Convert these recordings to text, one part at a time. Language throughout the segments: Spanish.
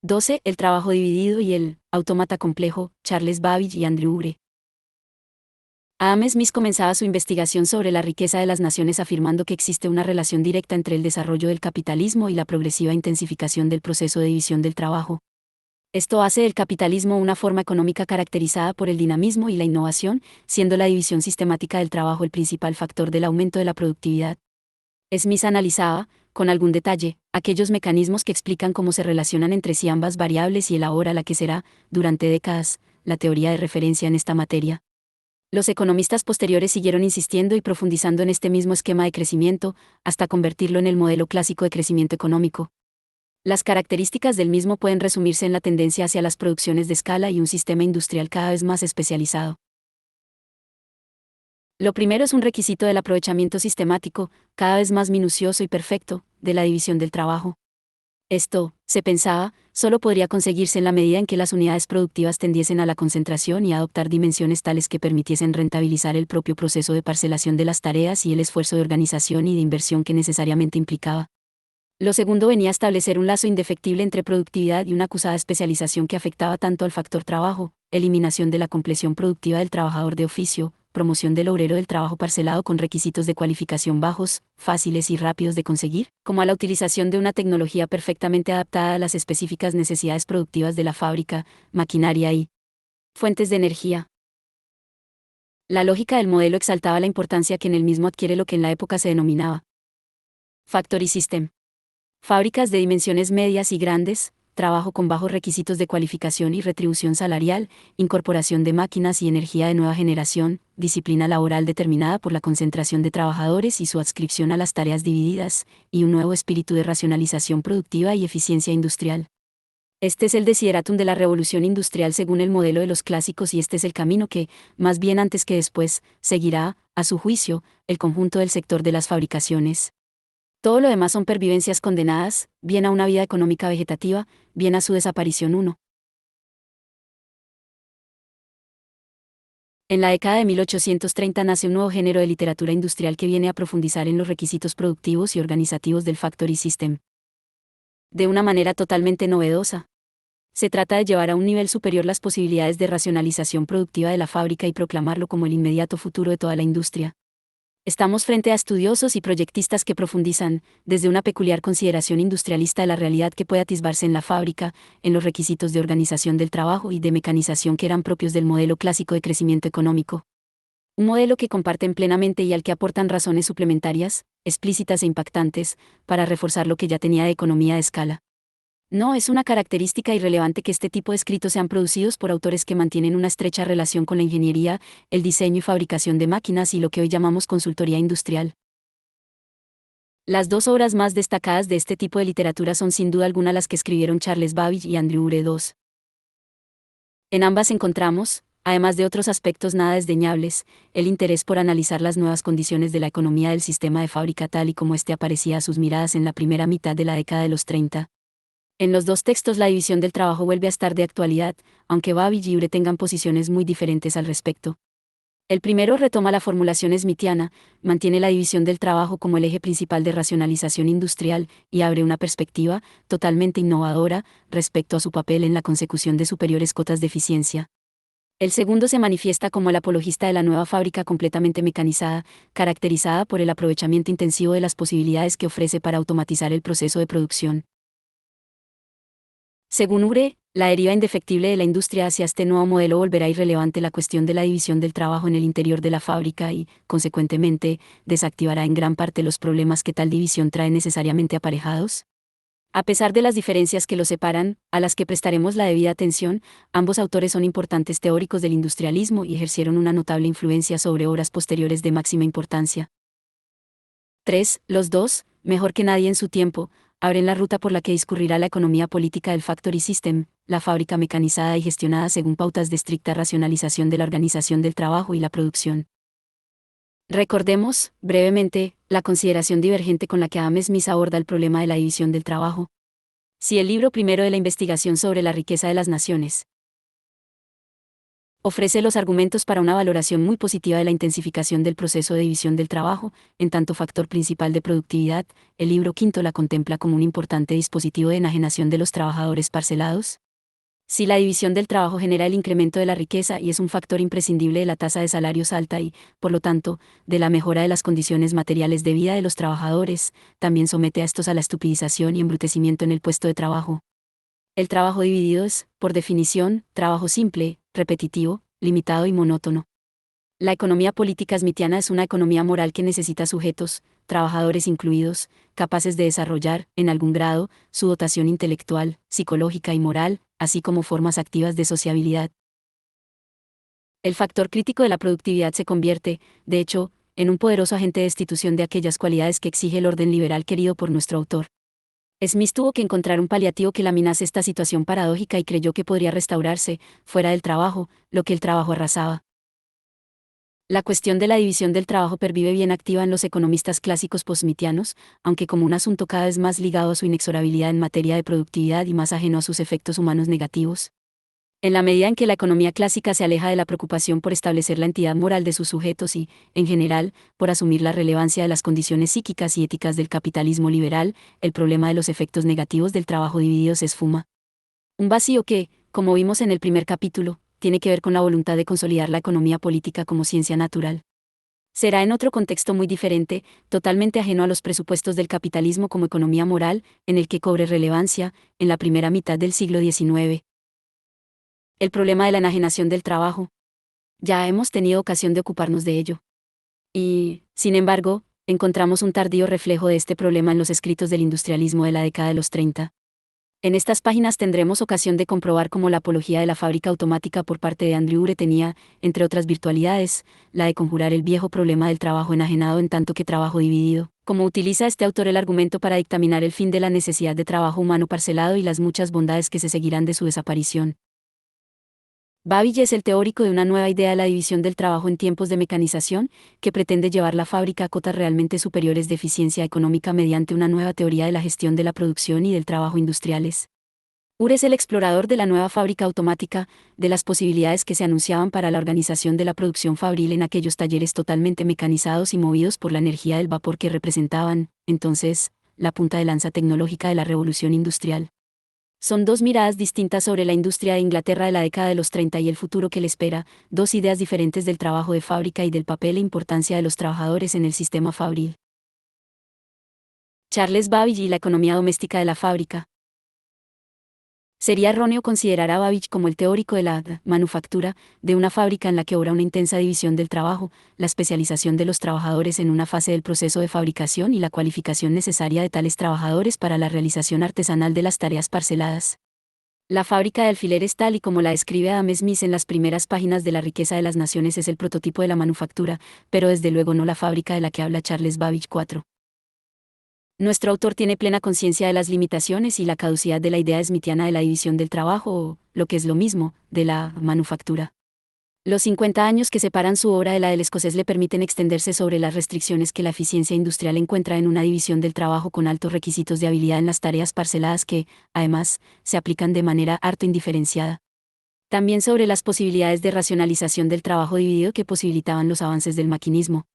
12. El trabajo dividido y el autómata complejo, Charles Babbage y Andrew Ure. Adam Smith comenzaba su investigación sobre la riqueza de las naciones afirmando que existe una relación directa entre el desarrollo del capitalismo y la progresiva intensificación del proceso de división del trabajo. Esto hace del capitalismo una forma económica caracterizada por el dinamismo y la innovación, siendo la división sistemática del trabajo el principal factor del aumento de la productividad. Smith analizaba, con algún detalle, aquellos mecanismos que explican cómo se relacionan entre sí ambas variables y elabora la que será, durante décadas, la teoría de referencia en esta materia. Los economistas posteriores siguieron insistiendo y profundizando en este mismo esquema de crecimiento, hasta convertirlo en el modelo clásico de crecimiento económico. Las características del mismo pueden resumirse en la tendencia hacia las producciones de escala y un sistema industrial cada vez más especializado. Lo primero es un requisito del aprovechamiento sistemático, cada vez más minucioso y perfecto, de la división del trabajo. Esto, se pensaba, solo podría conseguirse en la medida en que las unidades productivas tendiesen a la concentración y a adoptar dimensiones tales que permitiesen rentabilizar el propio proceso de parcelación de las tareas y el esfuerzo de organización y de inversión que necesariamente implicaba. Lo segundo venía a establecer un lazo indefectible entre productividad y una acusada especialización que afectaba tanto al factor trabajo, eliminación de la compleción productiva del trabajador de oficio, promoción del obrero del trabajo parcelado con requisitos de cualificación bajos, fáciles y rápidos de conseguir, como a la utilización de una tecnología perfectamente adaptada a las específicas necesidades productivas de la fábrica, maquinaria y fuentes de energía. La lógica del modelo exaltaba la importancia que en el mismo adquiere lo que en la época se denominaba factory system. Fábricas de dimensiones medias y grandes, trabajo con bajos requisitos de cualificación y retribución salarial, incorporación de máquinas y energía de nueva generación, disciplina laboral determinada por la concentración de trabajadores y su adscripción a las tareas divididas, y un nuevo espíritu de racionalización productiva y eficiencia industrial. Este es el desideratum de la revolución industrial según el modelo de los clásicos y este es el camino que, más bien antes que después, seguirá, a su juicio, el conjunto del sector de las fabricaciones. Todo lo demás son pervivencias condenadas, bien a una vida económica vegetativa, bien a su desaparición. 1. En la década de 1830 nace un nuevo género de literatura industrial que viene a profundizar en los requisitos productivos y organizativos del factory system. De una manera totalmente novedosa. Se trata de llevar a un nivel superior las posibilidades de racionalización productiva de la fábrica y proclamarlo como el inmediato futuro de toda la industria. Estamos frente a estudiosos y proyectistas que profundizan, desde una peculiar consideración industrialista de la realidad que puede atisbarse en la fábrica, en los requisitos de organización del trabajo y de mecanización que eran propios del modelo clásico de crecimiento económico. Un modelo que comparten plenamente y al que aportan razones suplementarias, explícitas e impactantes, para reforzar lo que ya tenía de economía de escala. No es una característica irrelevante que este tipo de escritos sean producidos por autores que mantienen una estrecha relación con la ingeniería, el diseño y fabricación de máquinas y lo que hoy llamamos consultoría industrial. Las dos obras más destacadas de este tipo de literatura son sin duda alguna las que escribieron Charles Babbage y Andrew Ure II. En ambas encontramos, además de otros aspectos nada desdeñables, el interés por analizar las nuevas condiciones de la economía del sistema de fábrica tal y como éste aparecía a sus miradas en la primera mitad de la década de los 30. En los dos textos la división del trabajo vuelve a estar de actualidad, aunque Babbage y Ure tengan posiciones muy diferentes al respecto. El primero retoma la formulación smithiana, mantiene la división del trabajo como el eje principal de racionalización industrial y abre una perspectiva, totalmente innovadora, respecto a su papel en la consecución de superiores cotas de eficiencia. El segundo se manifiesta como el apologista de la nueva fábrica completamente mecanizada, caracterizada por el aprovechamiento intensivo de las posibilidades que ofrece para automatizar el proceso de producción. Según Ure, la deriva indefectible de la industria hacia este nuevo modelo volverá irrelevante la cuestión de la división del trabajo en el interior de la fábrica y, consecuentemente, desactivará en gran parte los problemas que tal división trae necesariamente aparejados. A pesar de las diferencias que los separan, a las que prestaremos la debida atención, ambos autores son importantes teóricos del industrialismo y ejercieron una notable influencia sobre obras posteriores de máxima importancia. 3. Los dos, mejor que nadie en su tiempo, abren la ruta por la que discurrirá la economía política del factory system, la fábrica mecanizada y gestionada según pautas de estricta racionalización de la organización del trabajo y la producción. Recordemos, brevemente, la consideración divergente con la que Adam Smith aborda el problema de la división del trabajo. Si el libro primero de la investigación sobre la riqueza de las naciones Ofrece los argumentos para una valoración muy positiva de la intensificación del proceso de división del trabajo, en tanto factor principal de productividad. El libro quinto la contempla como un importante dispositivo de enajenación de los trabajadores parcelados. Si la división del trabajo genera el incremento de la riqueza y es un factor imprescindible de la tasa de salarios alta y, por lo tanto, de la mejora de las condiciones materiales de vida de los trabajadores, también somete a estos a la estupidización y embrutecimiento en el puesto de trabajo. El trabajo dividido es, por definición, trabajo simple, repetitivo, limitado y monótono. La economía política smithiana es una economía moral que necesita sujetos, trabajadores incluidos, capaces de desarrollar, en algún grado, su dotación intelectual, psicológica y moral, así como formas activas de sociabilidad. El factor crítico de la productividad se convierte, de hecho, en un poderoso agente de destitución de aquellas cualidades que exige el orden liberal querido por nuestro autor. Smith tuvo que encontrar un paliativo que laminase esta situación paradójica y creyó que podría restaurarse, fuera del trabajo, lo que el trabajo arrasaba. La cuestión de la división del trabajo pervive bien activa en los economistas clásicos posmithianos, aunque como un asunto cada vez más ligado a su inexorabilidad en materia de productividad y más ajeno a sus efectos humanos negativos. En la medida en que la economía clásica se aleja de la preocupación por establecer la entidad moral de sus sujetos y, en general, por asumir la relevancia de las condiciones psíquicas y éticas del capitalismo liberal, el problema de los efectos negativos del trabajo dividido se esfuma. Un vacío que, como vimos en el primer capítulo, tiene que ver con la voluntad de consolidar la economía política como ciencia natural. Será en otro contexto muy diferente, totalmente ajeno a los presupuestos del capitalismo como economía moral, en el que cobre relevancia, en la primera mitad del siglo XIX. El problema de la enajenación del trabajo. Ya hemos tenido ocasión de ocuparnos de ello. Y, sin embargo, encontramos un tardío reflejo de este problema en los escritos del industrialismo de la década de los 30. En estas páginas tendremos ocasión de comprobar cómo la apología de la fábrica automática por parte de Andrew Ure tenía, entre otras virtualidades, la de conjurar el viejo problema del trabajo enajenado en tanto que trabajo dividido, como utiliza este autor el argumento para dictaminar el fin de la necesidad de trabajo humano parcelado y las muchas bondades que se seguirán de su desaparición. Babbage es el teórico de una nueva idea de la división del trabajo en tiempos de mecanización, que pretende llevar la fábrica a cotas realmente superiores de eficiencia económica mediante una nueva teoría de la gestión de la producción y del trabajo industriales. Ure es el explorador de la nueva fábrica automática, de las posibilidades que se anunciaban para la organización de la producción fabril en aquellos talleres totalmente mecanizados y movidos por la energía del vapor que representaban, entonces, la punta de lanza tecnológica de la revolución industrial. Son dos miradas distintas sobre la industria de Inglaterra de la década de los 30 y el futuro que le espera, dos ideas diferentes del trabajo de fábrica y del papel e importancia de los trabajadores en el sistema fabril. Charles Babbage y la economía doméstica de la fábrica. Sería erróneo considerar a Babbage como el teórico de la manufactura, de una fábrica en la que obra una intensa división del trabajo, la especialización de los trabajadores en una fase del proceso de fabricación y la cualificación necesaria de tales trabajadores para la realización artesanal de las tareas parceladas. La fábrica de alfileres tal y como la describe Adam Smith en las primeras páginas de La riqueza de las naciones es el prototipo de la manufactura, pero desde luego no la fábrica de la que habla Charles Babbage 4. Nuestro autor tiene plena conciencia de las limitaciones y la caducidad de la idea smithiana de la división del trabajo o, lo que es lo mismo, de la manufactura. Los 50 años que separan su obra de la del escocés le permiten extenderse sobre las restricciones que la eficiencia industrial encuentra en una división del trabajo con altos requisitos de habilidad en las tareas parceladas que, además, se aplican de manera harto indiferenciada. También sobre las posibilidades de racionalización del trabajo dividido que posibilitaban los avances del maquinismo.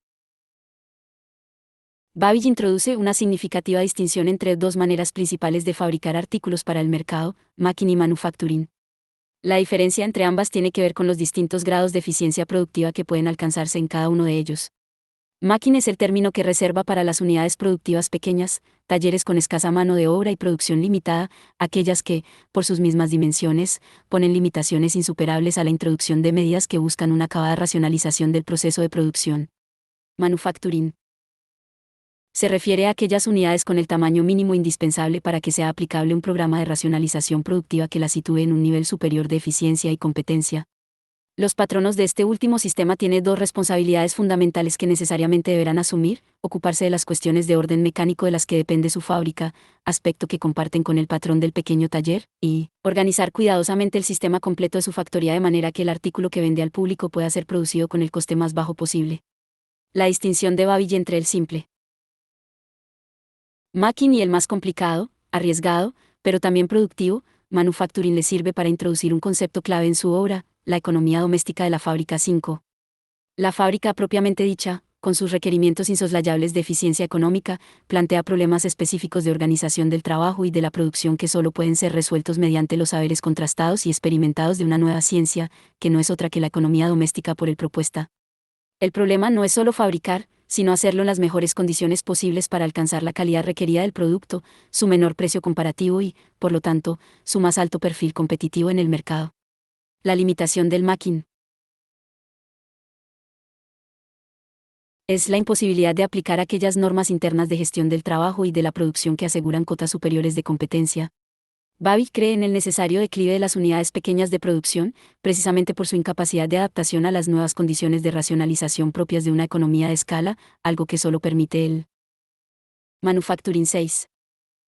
Babbage introduce una significativa distinción entre dos maneras principales de fabricar artículos para el mercado, making y manufacturing. La diferencia entre ambas tiene que ver con los distintos grados de eficiencia productiva que pueden alcanzarse en cada uno de ellos. Making es el término que reserva para las unidades productivas pequeñas, talleres con escasa mano de obra y producción limitada, aquellas que, por sus mismas dimensiones, ponen limitaciones insuperables a la introducción de medidas que buscan una acabada racionalización del proceso de producción. Manufacturing se refiere a aquellas unidades con el tamaño mínimo indispensable para que sea aplicable un programa de racionalización productiva que la sitúe en un nivel superior de eficiencia y competencia. Los patronos de este último sistema tienen dos responsabilidades fundamentales que necesariamente deberán asumir: ocuparse de las cuestiones de orden mecánico de las que depende su fábrica, aspecto que comparten con el patrón del pequeño taller, y organizar cuidadosamente el sistema completo de su factoría de manera que el artículo que vende al público pueda ser producido con el coste más bajo posible. La distinción de Babbage entre el simple making y el más complicado, arriesgado, pero también productivo, manufacturing le sirve para introducir un concepto clave en su obra, la economía doméstica de la fábrica 5. La fábrica propiamente dicha, con sus requerimientos insoslayables de eficiencia económica, plantea problemas específicos de organización del trabajo y de la producción que solo pueden ser resueltos mediante los saberes contrastados y experimentados de una nueva ciencia, que no es otra que la economía doméstica por él propuesta. El problema no es solo fabricar, sino hacerlo en las mejores condiciones posibles para alcanzar la calidad requerida del producto, su menor precio comparativo y, por lo tanto, su más alto perfil competitivo en el mercado. La limitación del making es la imposibilidad de aplicar aquellas normas internas de gestión del trabajo y de la producción que aseguran cotas superiores de competencia. Babbage cree en el necesario declive de las unidades pequeñas de producción, precisamente por su incapacidad de adaptación a las nuevas condiciones de racionalización propias de una economía de escala, algo que solo permite el Manufacturing 6.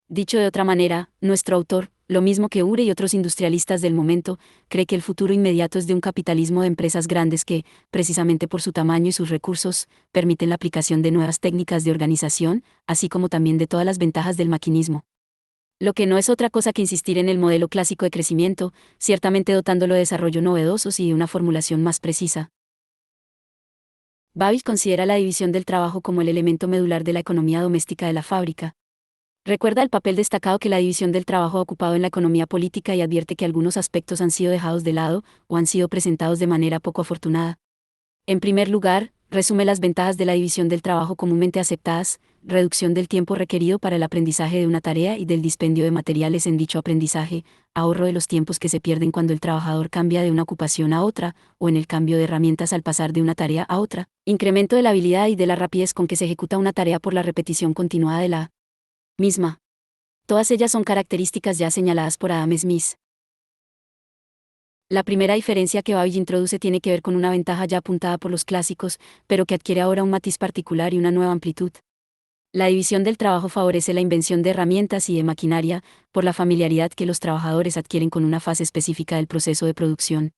Dicho de otra manera, nuestro autor, lo mismo que Ure y otros industrialistas del momento, cree que el futuro inmediato es de un capitalismo de empresas grandes que, precisamente por su tamaño y sus recursos, permiten la aplicación de nuevas técnicas de organización, así como también de todas las ventajas del maquinismo. Lo que no es otra cosa que insistir en el modelo clásico de crecimiento, ciertamente dotándolo de desarrollo novedosos y de una formulación más precisa. Babbage considera la división del trabajo como el elemento medular de la economía doméstica de la fábrica. Recuerda el papel destacado que la división del trabajo ha ocupado en la economía política y advierte que algunos aspectos han sido dejados de lado o han sido presentados de manera poco afortunada. En primer lugar, resume las ventajas de la división del trabajo comúnmente aceptadas: reducción del tiempo requerido para el aprendizaje de una tarea y del dispendio de materiales en dicho aprendizaje, ahorro de los tiempos que se pierden cuando el trabajador cambia de una ocupación a otra, o en el cambio de herramientas al pasar de una tarea a otra, incremento de la habilidad y de la rapidez con que se ejecuta una tarea por la repetición continuada de la misma. Todas ellas son características ya señaladas por Adam Smith. La primera diferencia que Babbage introduce tiene que ver con una ventaja ya apuntada por los clásicos, pero que adquiere ahora un matiz particular y una nueva amplitud. La división del trabajo favorece la invención de herramientas y de maquinaria, por la familiaridad que los trabajadores adquieren con una fase específica del proceso de producción.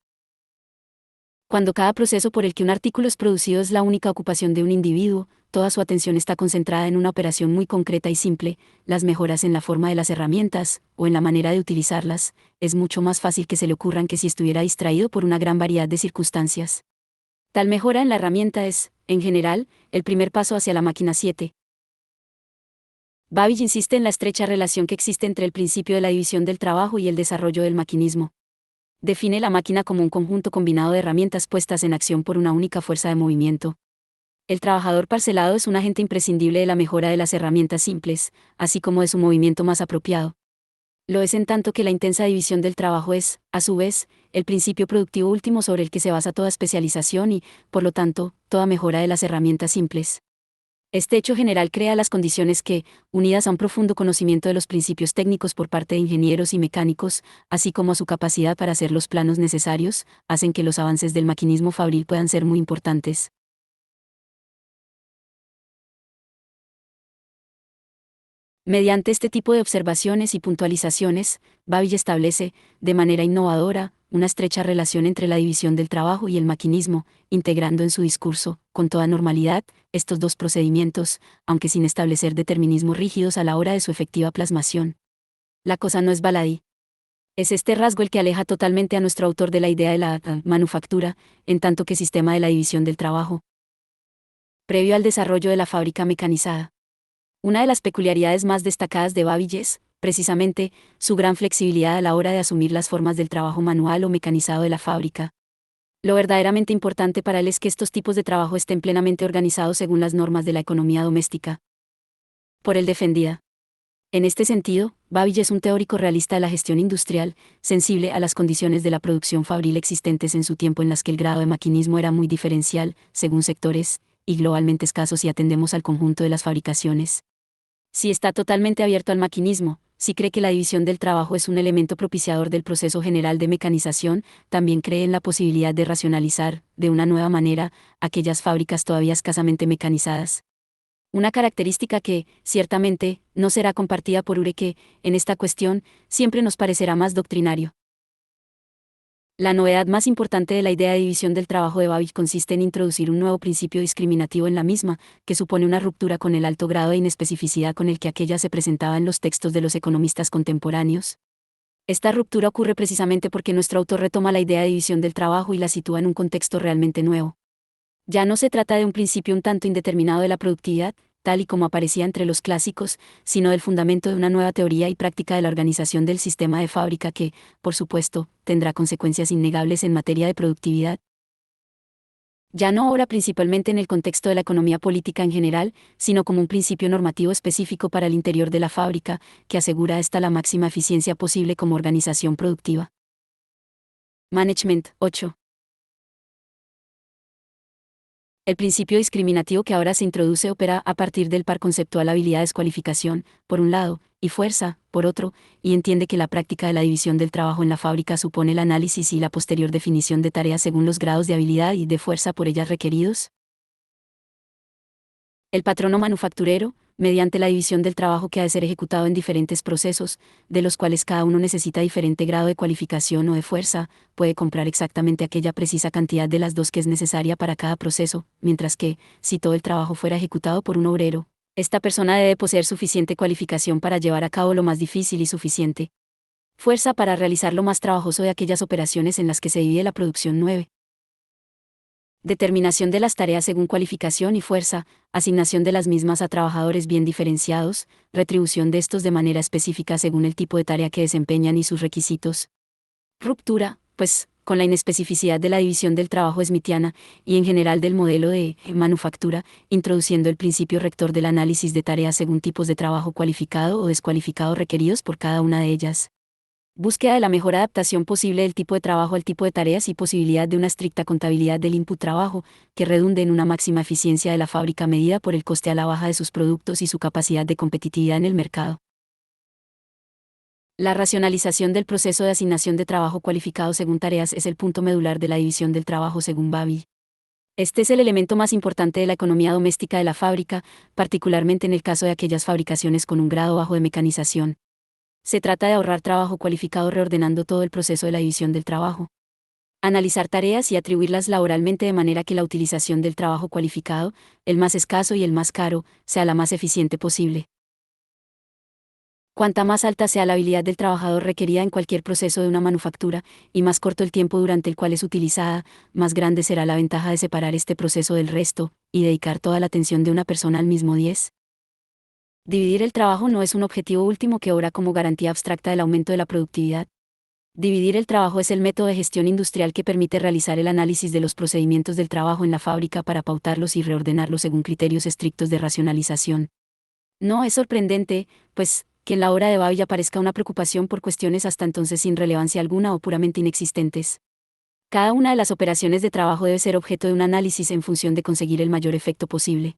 Cuando cada proceso por el que un artículo es producido es la única ocupación de un individuo, toda su atención está concentrada en una operación muy concreta y simple, las mejoras en la forma de las herramientas, o en la manera de utilizarlas, es mucho más fácil que se le ocurran que si estuviera distraído por una gran variedad de circunstancias. Tal mejora en la herramienta es, en general, el primer paso hacia la máquina 7. Babbage insiste en la estrecha relación que existe entre el principio de la división del trabajo y el desarrollo del maquinismo. Define la máquina como un conjunto combinado de herramientas puestas en acción por una única fuerza de movimiento. El trabajador parcelado es un agente imprescindible de la mejora de las herramientas simples, así como de su movimiento más apropiado. Lo es en tanto que la intensa división del trabajo es, a su vez, el principio productivo último sobre el que se basa toda especialización y, por lo tanto, toda mejora de las herramientas simples. Este hecho general crea las condiciones que, unidas a un profundo conocimiento de los principios técnicos por parte de ingenieros y mecánicos, así como a su capacidad para hacer los planos necesarios, hacen que los avances del maquinismo fabril puedan ser muy importantes. Mediante este tipo de observaciones y puntualizaciones, Babbage establece, de manera innovadora, una estrecha relación entre la división del trabajo y el maquinismo, integrando en su discurso, con toda normalidad, estos dos procedimientos, aunque sin establecer determinismos rígidos a la hora de su efectiva plasmación. La cosa no es baladí. Es este rasgo el que aleja totalmente a nuestro autor de la idea de la manufactura, en tanto que sistema de la división del trabajo. Previo al desarrollo de la fábrica mecanizada. Una de las peculiaridades más destacadas de Babbage es, precisamente, su gran flexibilidad a la hora de asumir las formas del trabajo manual o mecanizado de la fábrica. Lo verdaderamente importante para él es que estos tipos de trabajo estén plenamente organizados según las normas de la economía doméstica. Por él defendida. En este sentido, Babbage es un teórico realista de la gestión industrial, sensible a las condiciones de la producción fabril existentes en su tiempo en las que el grado de maquinismo era muy diferencial, según sectores, y globalmente escaso si atendemos al conjunto de las fabricaciones. Si está totalmente abierto al maquinismo, si cree que la división del trabajo es un elemento propiciador del proceso general de mecanización, también cree en la posibilidad de racionalizar, de una nueva manera, aquellas fábricas todavía escasamente mecanizadas. Una característica que, ciertamente, no será compartida por Ure que, en esta cuestión, siempre nos parecerá más doctrinario. La novedad más importante de la idea de división del trabajo de Babbage consiste en introducir un nuevo principio discriminativo en la misma, que supone una ruptura con el alto grado de inespecificidad con el que aquella se presentaba en los textos de los economistas contemporáneos. Esta ruptura ocurre precisamente porque nuestro autor retoma la idea de división del trabajo y la sitúa en un contexto realmente nuevo. Ya no se trata de un principio un tanto indeterminado de la productividad, tal y como aparecía entre los clásicos, sino del fundamento de una nueva teoría y práctica de la organización del sistema de fábrica que, por supuesto, tendrá consecuencias innegables en materia de productividad. Ya no obra principalmente en el contexto de la economía política en general, sino como un principio normativo específico para el interior de la fábrica, que asegura a esta la máxima eficiencia posible como organización productiva. Management 8. El principio discriminativo que ahora se introduce opera a partir del par conceptual habilidades-cualificación, por un lado, y fuerza, por otro, y entiende que la práctica de la división del trabajo en la fábrica supone el análisis y la posterior definición de tareas según los grados de habilidad y de fuerza por ellas requeridos. El patrono manufacturero, mediante la división del trabajo que ha de ser ejecutado en diferentes procesos, de los cuales cada uno necesita diferente grado de cualificación o de fuerza, puede comprar exactamente aquella precisa cantidad de las dos que es necesaria para cada proceso, mientras que, si todo el trabajo fuera ejecutado por un obrero, esta persona debe poseer suficiente cualificación para llevar a cabo lo más difícil y suficiente fuerza para realizar lo más trabajoso de aquellas operaciones en las que se divide la producción. 9. Determinación de las tareas según cualificación y fuerza, asignación de las mismas a trabajadores bien diferenciados, retribución de estos de manera específica según el tipo de tarea que desempeñan y sus requisitos. Ruptura, pues, con la inespecificidad de la división del trabajo smithiana, y en general del modelo de manufactura, introduciendo el principio rector del análisis de tareas según tipos de trabajo cualificado o descualificado requeridos por cada una de ellas. Búsqueda de la mejor adaptación posible del tipo de trabajo al tipo de tareas y posibilidad de una estricta contabilidad del input trabajo, que redunde en una máxima eficiencia de la fábrica medida por el coste a la baja de sus productos y su capacidad de competitividad en el mercado. La racionalización del proceso de asignación de trabajo cualificado según tareas es el punto medular de la división del trabajo según Babi. Este es el elemento más importante de la economía doméstica de la fábrica, particularmente en el caso de aquellas fabricaciones con un grado bajo de mecanización. Se trata de ahorrar trabajo cualificado reordenando todo el proceso de la división del trabajo. Analizar tareas y atribuirlas laboralmente de manera que la utilización del trabajo cualificado, el más escaso y el más caro, sea la más eficiente posible. Cuanta más alta sea la habilidad del trabajador requerida en cualquier proceso de una manufactura, y más corto el tiempo durante el cual es utilizada, más grande será la ventaja de separar este proceso del resto, y dedicar toda la atención de una persona al mismo 10. Dividir el trabajo no es un objetivo último que obra como garantía abstracta del aumento de la productividad. Dividir el trabajo es el método de gestión industrial que permite realizar el análisis de los procedimientos del trabajo en la fábrica para pautarlos y reordenarlos según criterios estrictos de racionalización. No es sorprendente, pues, que en la obra de Babi aparezca una preocupación por cuestiones hasta entonces sin relevancia alguna o puramente inexistentes. Cada una de las operaciones de trabajo debe ser objeto de un análisis en función de conseguir el mayor efecto posible.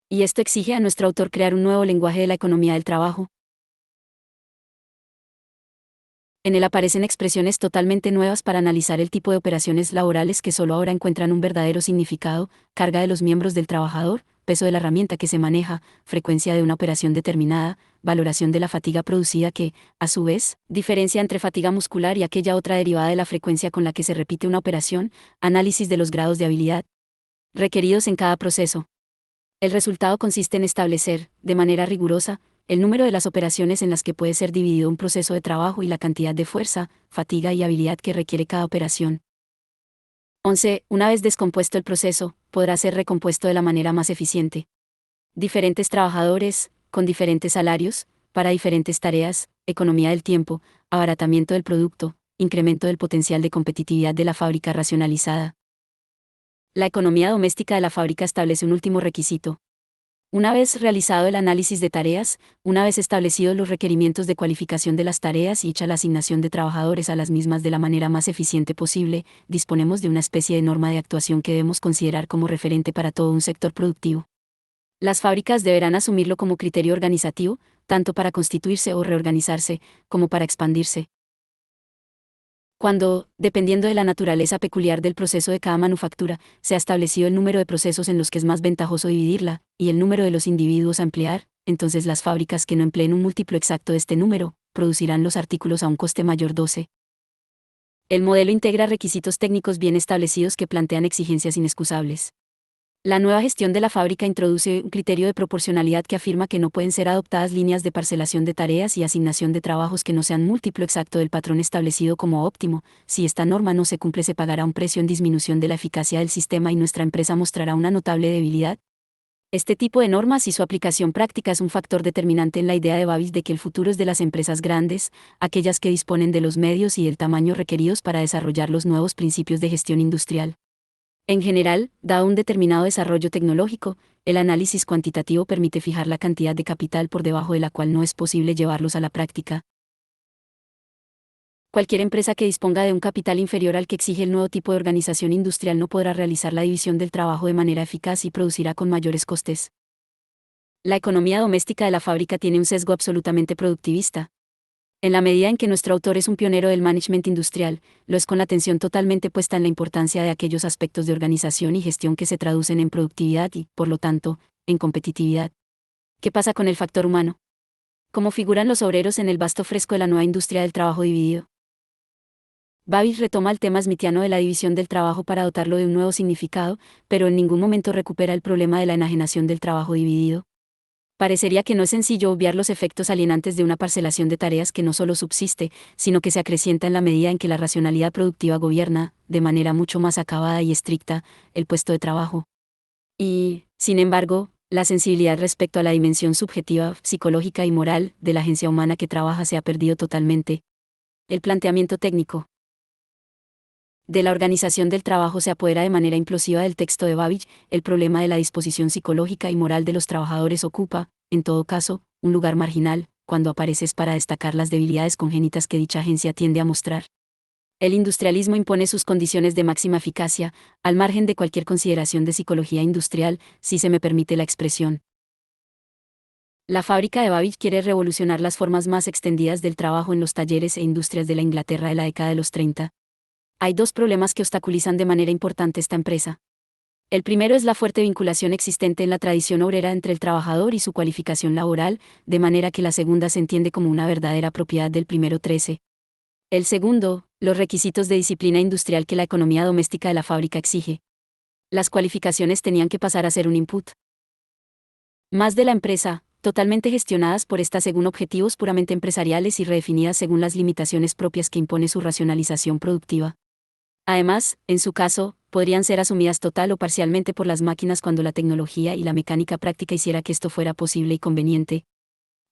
Y esto exige a nuestro autor crear un nuevo lenguaje de la economía del trabajo. En él aparecen expresiones totalmente nuevas para analizar el tipo de operaciones laborales que solo ahora encuentran un verdadero significado: carga de los miembros del trabajador, peso de la herramienta que se maneja, frecuencia de una operación determinada, valoración de la fatiga producida que, a su vez, diferencia entre fatiga muscular y aquella otra derivada de la frecuencia con la que se repite una operación, análisis de los grados de habilidad requeridos en cada proceso. El resultado consiste en establecer, de manera rigurosa, el número de las operaciones en las que puede ser dividido un proceso de trabajo y la cantidad de fuerza, fatiga y habilidad que requiere cada operación. 11. Una vez descompuesto el proceso, podrá ser recompuesto de la manera más eficiente. Diferentes trabajadores, con diferentes salarios, para diferentes tareas, economía del tiempo, abaratamiento del producto, incremento del potencial de competitividad de la fábrica racionalizada. La economía doméstica de la fábrica establece un último requisito. Una vez realizado el análisis de tareas, una vez establecidos los requerimientos de cualificación de las tareas y hecha la asignación de trabajadores a las mismas de la manera más eficiente posible, disponemos de una especie de norma de actuación que debemos considerar como referente para todo un sector productivo. Las fábricas deberán asumirlo como criterio organizativo, tanto para constituirse o reorganizarse, como para expandirse. Cuando, dependiendo de la naturaleza peculiar del proceso de cada manufactura, se ha establecido el número de procesos en los que es más ventajoso dividirla, y el número de los individuos a emplear, entonces las fábricas que no empleen un múltiplo exacto de este número, producirán los artículos a un coste mayor. 12. El modelo integra requisitos técnicos bien establecidos que plantean exigencias inexcusables. La nueva gestión de la fábrica introduce un criterio de proporcionalidad que afirma que no pueden ser adoptadas líneas de parcelación de tareas y asignación de trabajos que no sean múltiplo exacto del patrón establecido como óptimo. Si esta norma no se cumple, se pagará un precio en disminución de la eficacia del sistema y nuestra empresa mostrará una notable debilidad. Este tipo de normas y su aplicación práctica es un factor determinante en la idea de Babish de que el futuro es de las empresas grandes, aquellas que disponen de los medios y del tamaño requeridos para desarrollar los nuevos principios de gestión industrial. En general, dado un determinado desarrollo tecnológico, el análisis cuantitativo permite fijar la cantidad de capital por debajo de la cual no es posible llevarlos a la práctica. Cualquier empresa que disponga de un capital inferior al que exige el nuevo tipo de organización industrial no podrá realizar la división del trabajo de manera eficaz y producirá con mayores costes. La economía doméstica de la fábrica tiene un sesgo absolutamente productivista. En la medida en que nuestro autor es un pionero del management industrial, lo es con la atención totalmente puesta en la importancia de aquellos aspectos de organización y gestión que se traducen en productividad y, por lo tanto, en competitividad. ¿Qué pasa con el factor humano? ¿Cómo figuran los obreros en el vasto fresco de la nueva industria del trabajo dividido? Babish retoma el tema smithiano de la división del trabajo para dotarlo de un nuevo significado, pero en ningún momento recupera el problema de la enajenación del trabajo dividido. Parecería que no es sencillo obviar los efectos alienantes de una parcelación de tareas que no solo subsiste, sino que se acrecienta en la medida en que la racionalidad productiva gobierna, de manera mucho más acabada y estricta, el puesto de trabajo. Y, sin embargo, la sensibilidad respecto a la dimensión subjetiva, psicológica y moral de la agencia humana que trabaja se ha perdido totalmente. El planteamiento técnico de la organización del trabajo se apodera de manera implosiva del texto de Babish. El problema de la disposición psicológica y moral de los trabajadores ocupa, en todo caso, un lugar marginal, cuando apareces para destacar las debilidades congénitas que dicha agencia tiende a mostrar. El industrialismo impone sus condiciones de máxima eficacia, al margen de cualquier consideración de psicología industrial, si se me permite la expresión. La fábrica de Babish quiere revolucionar las formas más extendidas del trabajo en los talleres e industrias de la Inglaterra de la década de los 30. Hay dos problemas que obstaculizan de manera importante esta empresa. El primero es la fuerte vinculación existente en la tradición obrera entre el trabajador y su cualificación laboral, de manera que la segunda se entiende como una verdadera propiedad del primero 13. El segundo, los requisitos de disciplina industrial que la economía doméstica de la fábrica exige. Las cualificaciones tenían que pasar a ser un input más de la empresa, totalmente gestionadas por esta según objetivos puramente empresariales y redefinidas según las limitaciones propias que impone su racionalización productiva. Además, en su caso, podrían ser asumidas total o parcialmente por las máquinas cuando la tecnología y la mecánica práctica hiciera que esto fuera posible y conveniente.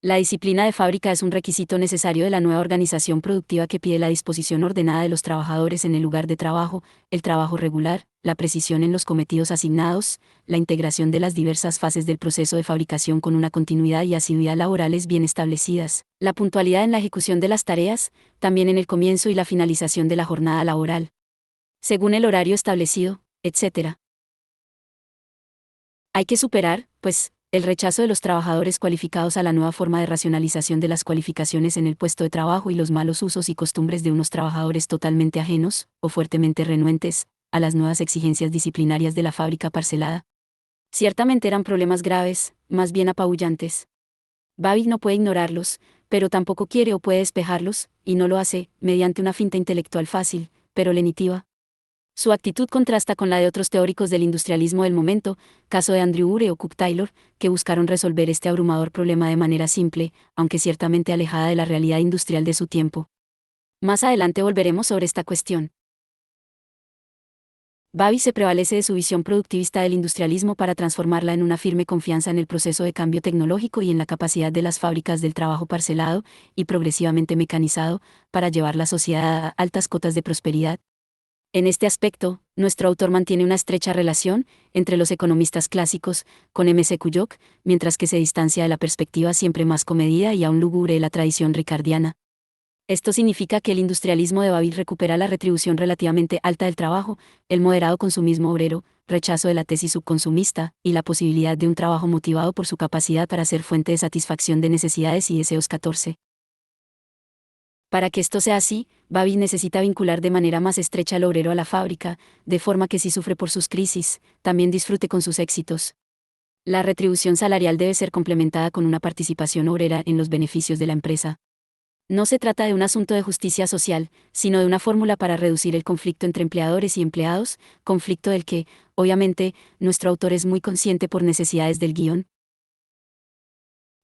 La disciplina de fábrica es un requisito necesario de la nueva organización productiva que pide la disposición ordenada de los trabajadores en el lugar de trabajo, el trabajo regular, la precisión en los cometidos asignados, la integración de las diversas fases del proceso de fabricación con una continuidad y asiduidad laborales bien establecidas, la puntualidad en la ejecución de las tareas, también en el comienzo y la finalización de la jornada laboral, según el horario establecido, etc. Hay que superar, pues, el rechazo de los trabajadores cualificados a la nueva forma de racionalización de las cualificaciones en el puesto de trabajo y los malos usos y costumbres de unos trabajadores totalmente ajenos, o fuertemente renuentes, a las nuevas exigencias disciplinarias de la fábrica parcelada. Ciertamente eran problemas graves, más bien apabullantes. Babish no puede ignorarlos, pero tampoco quiere o puede despejarlos, y no lo hace, mediante una finta intelectual fácil, pero lenitiva. Su actitud contrasta con la de otros teóricos del industrialismo del momento, caso de Andrew Ure o Cook Taylor, que buscaron resolver este abrumador problema de manera simple, aunque ciertamente alejada de la realidad industrial de su tiempo. Más adelante volveremos sobre esta cuestión. Babish se prevalece de su visión productivista del industrialismo para transformarla en una firme confianza en el proceso de cambio tecnológico y en la capacidad de las fábricas del trabajo parcelado y progresivamente mecanizado para llevar la sociedad a altas cotas de prosperidad. En este aspecto, nuestro autor mantiene una estrecha relación entre los economistas clásicos, con M. Kuyok, mientras que se distancia de la perspectiva siempre más comedida y aún lúgubre de la tradición ricardiana. Esto significa que el industrialismo de Babish recupera la retribución relativamente alta del trabajo, el moderado consumismo obrero, rechazo de la tesis subconsumista, y la posibilidad de un trabajo motivado por su capacidad para ser fuente de satisfacción de necesidades y deseos. 14. Para que esto sea así, Babish necesita vincular de manera más estrecha al obrero a la fábrica, de forma que si sufre por sus crisis, también disfrute con sus éxitos. La retribución salarial debe ser complementada con una participación obrera en los beneficios de la empresa. No se trata de un asunto de justicia social, sino de una fórmula para reducir el conflicto entre empleadores y empleados, conflicto del que, obviamente, nuestro autor es muy consciente por necesidades del guión.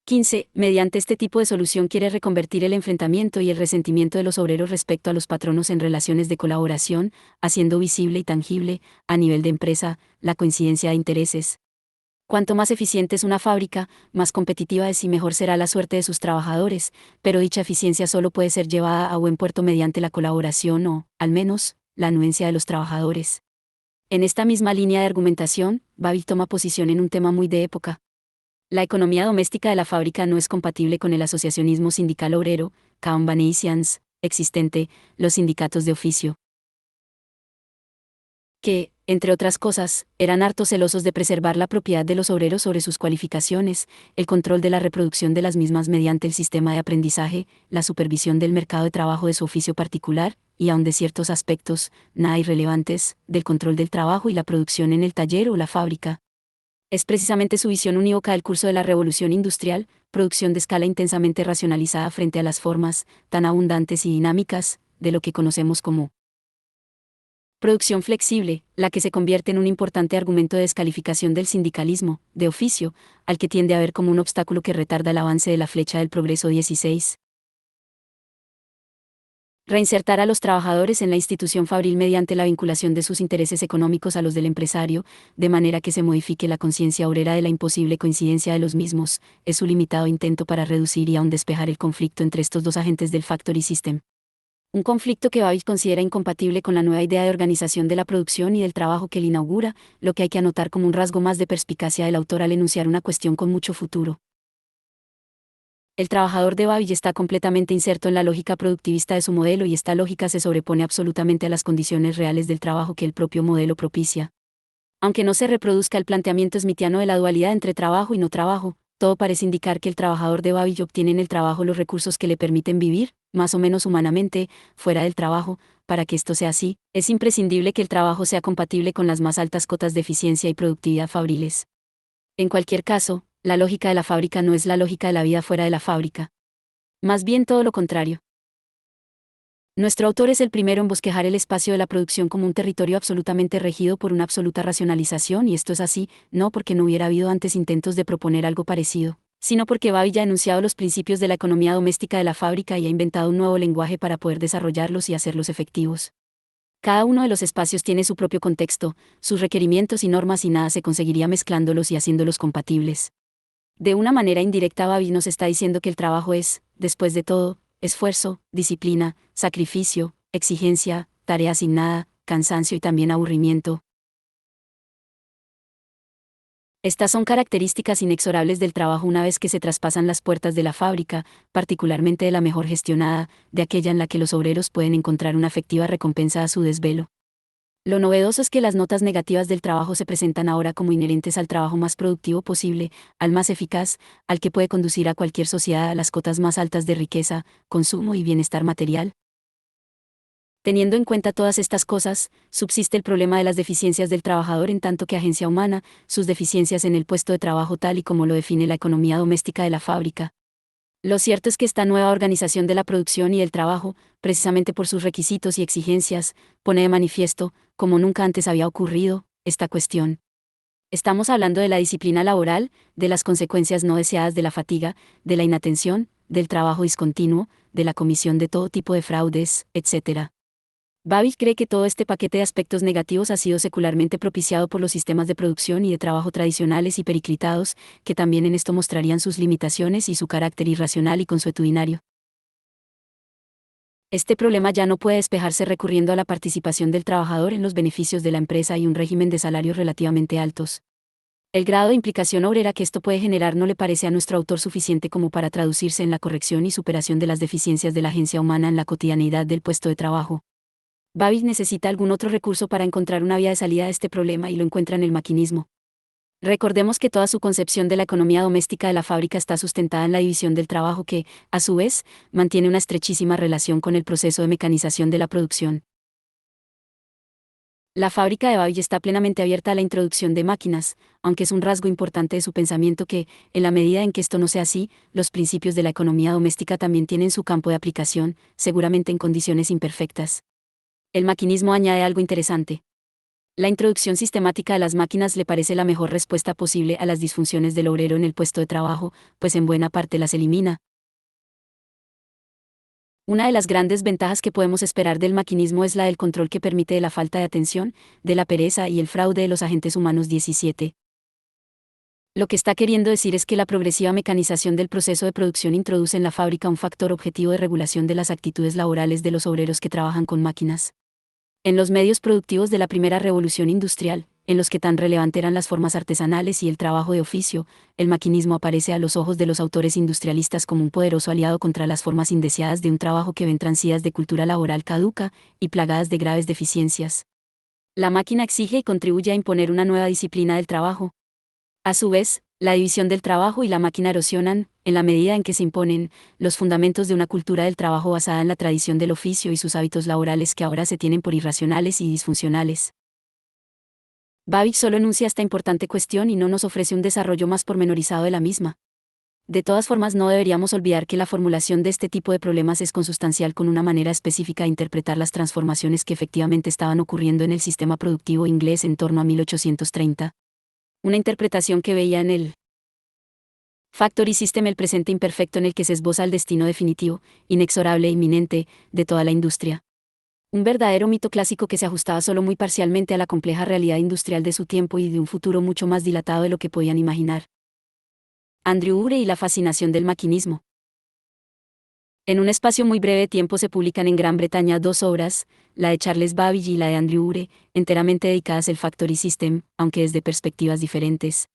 15. Mediante este tipo de solución quiere reconvertir el enfrentamiento y el resentimiento de los obreros respecto a los patronos en relaciones de colaboración, haciendo visible y tangible, a nivel de empresa, la coincidencia de intereses. Cuanto más eficiente es una fábrica, más competitiva es y mejor será la suerte de sus trabajadores, pero dicha eficiencia solo puede ser llevada a buen puerto mediante la colaboración o, al menos, la anuencia de los trabajadores. En esta misma línea de argumentación, Babbage toma posición en un tema muy de época. La economía doméstica de la fábrica no es compatible con el asociacionismo sindical obrero, Combinations, existente, los sindicatos de oficio, que, entre otras cosas, eran harto celosos de preservar la propiedad de los obreros sobre sus cualificaciones, el control de la reproducción de las mismas mediante el sistema de aprendizaje, la supervisión del mercado de trabajo de su oficio particular, y aun de ciertos aspectos, nada irrelevantes, del control del trabajo y la producción en el taller o la fábrica. Es precisamente su visión unívoca del curso de la revolución industrial, producción de escala intensamente racionalizada frente a las formas, tan abundantes y dinámicas, de lo que conocemos como producción flexible, la que se convierte en un importante argumento de descalificación del sindicalismo, de oficio, al que tiende a ver como un obstáculo que retarda el avance de la flecha del progreso 16. Reinsertar a los trabajadores en la institución fabril mediante la vinculación de sus intereses económicos a los del empresario, de manera que se modifique la conciencia obrera de la imposible coincidencia de los mismos, es su limitado intento para reducir y aún despejar el conflicto entre estos dos agentes del factory system. Un conflicto que Babbage considera incompatible con la nueva idea de organización de la producción y del trabajo que él inaugura, lo que hay que anotar como un rasgo más de perspicacia del autor al enunciar una cuestión con mucho futuro. El trabajador de Babbage está completamente inserto en la lógica productivista de su modelo y esta lógica se sobrepone absolutamente a las condiciones reales del trabajo que el propio modelo propicia. Aunque no se reproduzca el planteamiento smithiano de la dualidad entre trabajo y no trabajo, todo parece indicar que el trabajador de Babbage obtiene en el trabajo los recursos que le permiten vivir, más o menos humanamente, fuera del trabajo. Para que esto sea así, es imprescindible que el trabajo sea compatible con las más altas cotas de eficiencia y productividad fabriles. En cualquier caso, la lógica de la fábrica no es la lógica de la vida fuera de la fábrica. Más bien todo lo contrario. Nuestro autor es el primero en bosquejar el espacio de la producción como un territorio absolutamente regido por una absoluta racionalización, y esto es así, no porque no hubiera habido antes intentos de proponer algo parecido, sino porque Babbage ha enunciado los principios de la economía doméstica de la fábrica y ha inventado un nuevo lenguaje para poder desarrollarlos y hacerlos efectivos. Cada uno de los espacios tiene su propio contexto, sus requerimientos y normas, y nada se conseguiría mezclándolos y haciéndolos compatibles. De una manera indirecta, Babbage nos está diciendo que el trabajo es, después de todo, esfuerzo, disciplina, sacrificio, exigencia, tarea asignada, cansancio y también aburrimiento. Estas son características inexorables del trabajo una vez que se traspasan las puertas de la fábrica, particularmente de la mejor gestionada, de aquella en la que los obreros pueden encontrar una efectiva recompensa a su desvelo. Lo novedoso es que las notas negativas del trabajo se presentan ahora como inherentes al trabajo más productivo posible, al más eficaz, al que puede conducir a cualquier sociedad a las cotas más altas de riqueza, consumo y bienestar material. Teniendo en cuenta todas estas cosas, subsiste el problema de las deficiencias del trabajador en tanto que agencia humana, sus deficiencias en el puesto de trabajo tal y como lo define la economía doméstica de la fábrica. Lo cierto es que esta nueva organización de la producción y del trabajo, precisamente por sus requisitos y exigencias, pone de manifiesto, como nunca antes había ocurrido, esta cuestión. Estamos hablando de la disciplina laboral, de las consecuencias no deseadas de la fatiga, de la inatención, del trabajo discontinuo, de la comisión de todo tipo de fraudes, etc. Babbage cree que todo este paquete de aspectos negativos ha sido secularmente propiciado por los sistemas de producción y de trabajo tradicionales y periclitados, que también en esto mostrarían sus limitaciones y su carácter irracional y consuetudinario. Este problema ya no puede despejarse recurriendo a la participación del trabajador en los beneficios de la empresa y un régimen de salarios relativamente altos. El grado de implicación obrera que esto puede generar no le parece a nuestro autor suficiente como para traducirse en la corrección y superación de las deficiencias de la agencia humana en la cotidianidad del puesto de trabajo. Babbage necesita algún otro recurso para encontrar una vía de salida a este problema y lo encuentra en el maquinismo. Recordemos que toda su concepción de la economía doméstica de la fábrica está sustentada en la división del trabajo que, a su vez, mantiene una estrechísima relación con el proceso de mecanización de la producción. La fábrica de Babbage está plenamente abierta a la introducción de máquinas, aunque es un rasgo importante de su pensamiento que, en la medida en que esto no sea así, los principios de la economía doméstica también tienen su campo de aplicación, seguramente en condiciones imperfectas. El maquinismo añade algo interesante. La introducción sistemática de las máquinas le parece la mejor respuesta posible a las disfunciones del obrero en el puesto de trabajo, pues en buena parte las elimina. Una de las grandes ventajas que podemos esperar del maquinismo es la del control que permite de la falta de atención, de la pereza y el fraude de los agentes humanos. 17. Lo que está queriendo decir es que la progresiva mecanización del proceso de producción introduce en la fábrica un factor objetivo de regulación de las actitudes laborales de los obreros que trabajan con máquinas. En los medios productivos de la primera revolución industrial, en los que tan relevante eran las formas artesanales y el trabajo de oficio, el maquinismo aparece a los ojos de los autores industrialistas como un poderoso aliado contra las formas indeseadas de un trabajo que ven transidas de cultura laboral caduca y plagadas de graves deficiencias. La máquina exige y contribuye a imponer una nueva disciplina del trabajo. A su vez, la división del trabajo y la máquina erosionan, en la medida en que se imponen, los fundamentos de una cultura del trabajo basada en la tradición del oficio y sus hábitos laborales que ahora se tienen por irracionales y disfuncionales. Babbage solo enuncia esta importante cuestión y no nos ofrece un desarrollo más pormenorizado de la misma. De todas formas, no deberíamos olvidar que la formulación de este tipo de problemas es consustancial con una manera específica de interpretar las transformaciones que efectivamente estaban ocurriendo en el sistema productivo inglés en torno a 1830. Una interpretación que veía en el Factory System el presente imperfecto en el que se esboza el destino definitivo, inexorable e inminente, de toda la industria. Un verdadero mito clásico que se ajustaba solo muy parcialmente a la compleja realidad industrial de su tiempo y de un futuro mucho más dilatado de lo que podían imaginar. Andrew Ure y la fascinación del maquinismo. En un espacio muy breve de tiempo se publican en Gran Bretaña dos obras, la de Charles Babbage y la de Andrew Ure, enteramente dedicadas al Factory System, aunque desde perspectivas diferentes.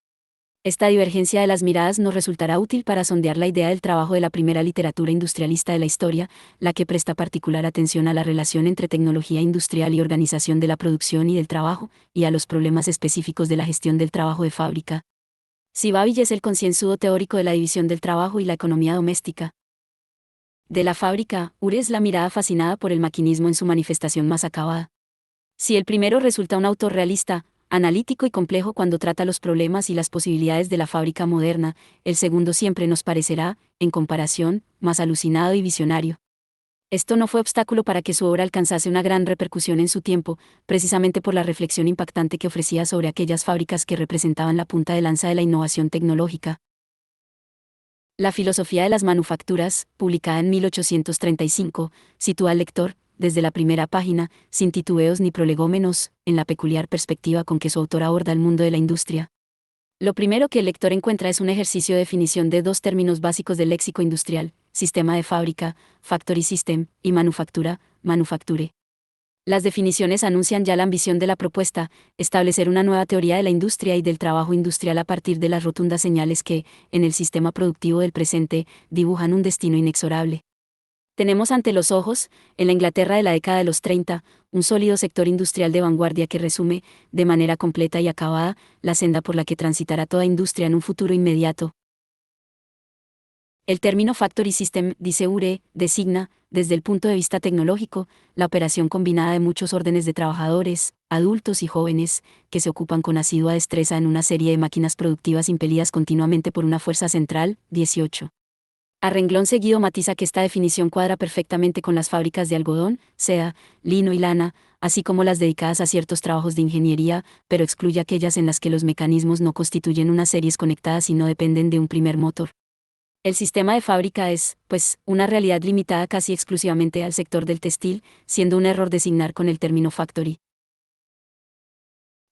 Esta divergencia de las miradas nos resultará útil para sondear la idea del trabajo de la primera literatura industrialista de la historia, la que presta particular atención a la relación entre tecnología industrial y organización de la producción y del trabajo, y a los problemas específicos de la gestión del trabajo de fábrica. Si Babbage es el concienzudo teórico de la división del trabajo y la economía doméstica de la fábrica, Ure es la mirada fascinada por el maquinismo en su manifestación más acabada. Si el primero resulta un autor realista, analítico y complejo cuando trata los problemas y las posibilidades de la fábrica moderna, el segundo siempre nos parecerá, en comparación, más alucinado y visionario. Esto no fue obstáculo para que su obra alcanzase una gran repercusión en su tiempo, precisamente por la reflexión impactante que ofrecía sobre aquellas fábricas que representaban la punta de lanza de la innovación tecnológica. La filosofía de las manufacturas, publicada en 1835, sitúa al lector, desde la primera página, sin titubeos ni prolegómenos, en la peculiar perspectiva con que su autor aborda el mundo de la industria. Lo primero que el lector encuentra es un ejercicio de definición de dos términos básicos del léxico industrial: sistema de fábrica, factory system, y manufactura, manufacture. Las definiciones anuncian ya la ambición de la propuesta: establecer una nueva teoría de la industria y del trabajo industrial a partir de las rotundas señales que, en el sistema productivo del presente, dibujan un destino inexorable. Tenemos ante los ojos, en la Inglaterra de la década de los 30, un sólido sector industrial de vanguardia que resume, de manera completa y acabada, la senda por la que transitará toda industria en un futuro inmediato. El término Factory System, dice Ure, designa, desde el punto de vista tecnológico, la operación combinada de muchos órdenes de trabajadores, adultos y jóvenes, que se ocupan con asidua destreza en una serie de máquinas productivas impelidas continuamente por una fuerza central. 18. A renglón seguido matiza que esta definición cuadra perfectamente con las fábricas de algodón, seda, lino y lana, así como las dedicadas a ciertos trabajos de ingeniería, pero excluye aquellas en las que los mecanismos no constituyen unas series conectadas y no dependen de un primer motor. El sistema de fábrica es, pues, una realidad limitada casi exclusivamente al sector del textil, siendo un error designar con el término factory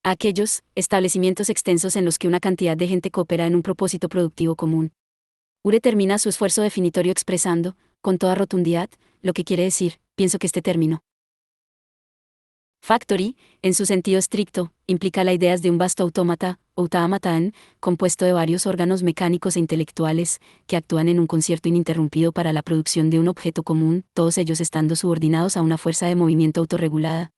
a aquellos establecimientos extensos en los que una cantidad de gente coopera en un propósito productivo común. Ure termina su esfuerzo definitorio expresando, con toda rotundidad, lo que quiere decir: pienso que este término factory, en su sentido estricto, implica la idea de un vasto autómata, automaton, compuesto de varios órganos mecánicos e intelectuales, que actúan en un concierto ininterrumpido para la producción de un objeto común, todos ellos estando subordinados a una fuerza de movimiento autorregulada.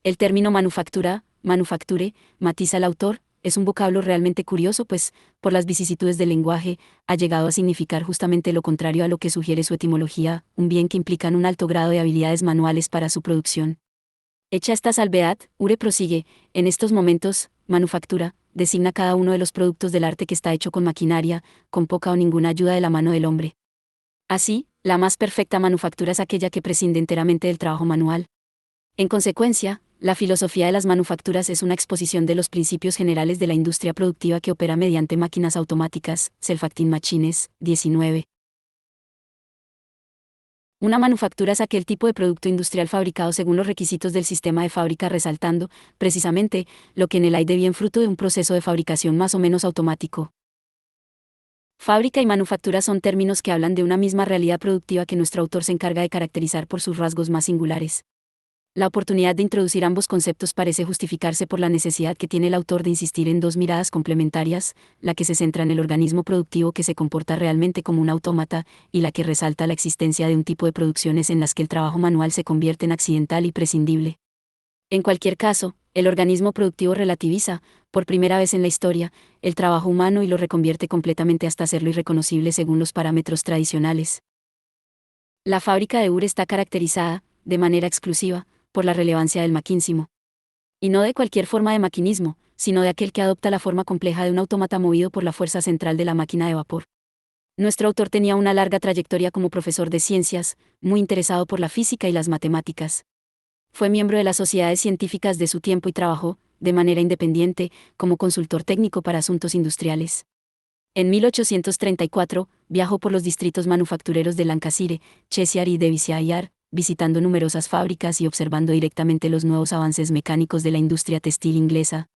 El término manufactura, manufacture, matiza el autor, es un vocablo realmente curioso, pues, por las vicisitudes del lenguaje, ha llegado a significar justamente lo contrario a lo que sugiere su etimología, un bien que implican un alto grado de habilidades manuales para su producción. Hecha esta salvedad, Ure prosigue: en estos momentos, manufactura, designa cada uno de los productos del arte que está hecho con maquinaria, con poca o ninguna ayuda de la mano del hombre. Así, la más perfecta manufactura es aquella que prescinde enteramente del trabajo manual. En consecuencia, La filosofía de las manufacturas es una exposición de los principios generales de la industria productiva que opera mediante máquinas automáticas, self-acting machines, 19. Una manufactura es aquel tipo de producto industrial fabricado según los requisitos del sistema de fábrica, resaltando, precisamente, lo que en el hay de bien fruto de un proceso de fabricación más o menos automático. Fábrica y manufactura son términos que hablan de una misma realidad productiva que nuestro autor se encarga de caracterizar por sus rasgos más singulares. La oportunidad de introducir ambos conceptos parece justificarse por la necesidad que tiene el autor de insistir en dos miradas complementarias, la que se centra en el organismo productivo que se comporta realmente como un autómata, y la que resalta la existencia de un tipo de producciones en las que el trabajo manual se convierte en accidental y prescindible. En cualquier caso, el organismo productivo relativiza, por primera vez en la historia, el trabajo humano y lo reconvierte completamente hasta hacerlo irreconocible según los parámetros tradicionales. La fábrica de Ur está caracterizada, de manera exclusiva, por la relevancia del maquinismo. Y no de cualquier forma de maquinismo, sino de aquel que adopta la forma compleja de un autómata movido por la fuerza central de la máquina de vapor. Nuestro autor tenía una larga trayectoria como profesor de ciencias, muy interesado por la física y las matemáticas. Fue miembro de las sociedades científicas de su tiempo y trabajó, de manera independiente, como consultor técnico para asuntos industriales. En 1834, viajó por los distritos manufactureros de Lancashire, Cheshire y Derbyshire, visitando numerosas fábricas y observando directamente los nuevos avances mecánicos de la industria textil inglesa.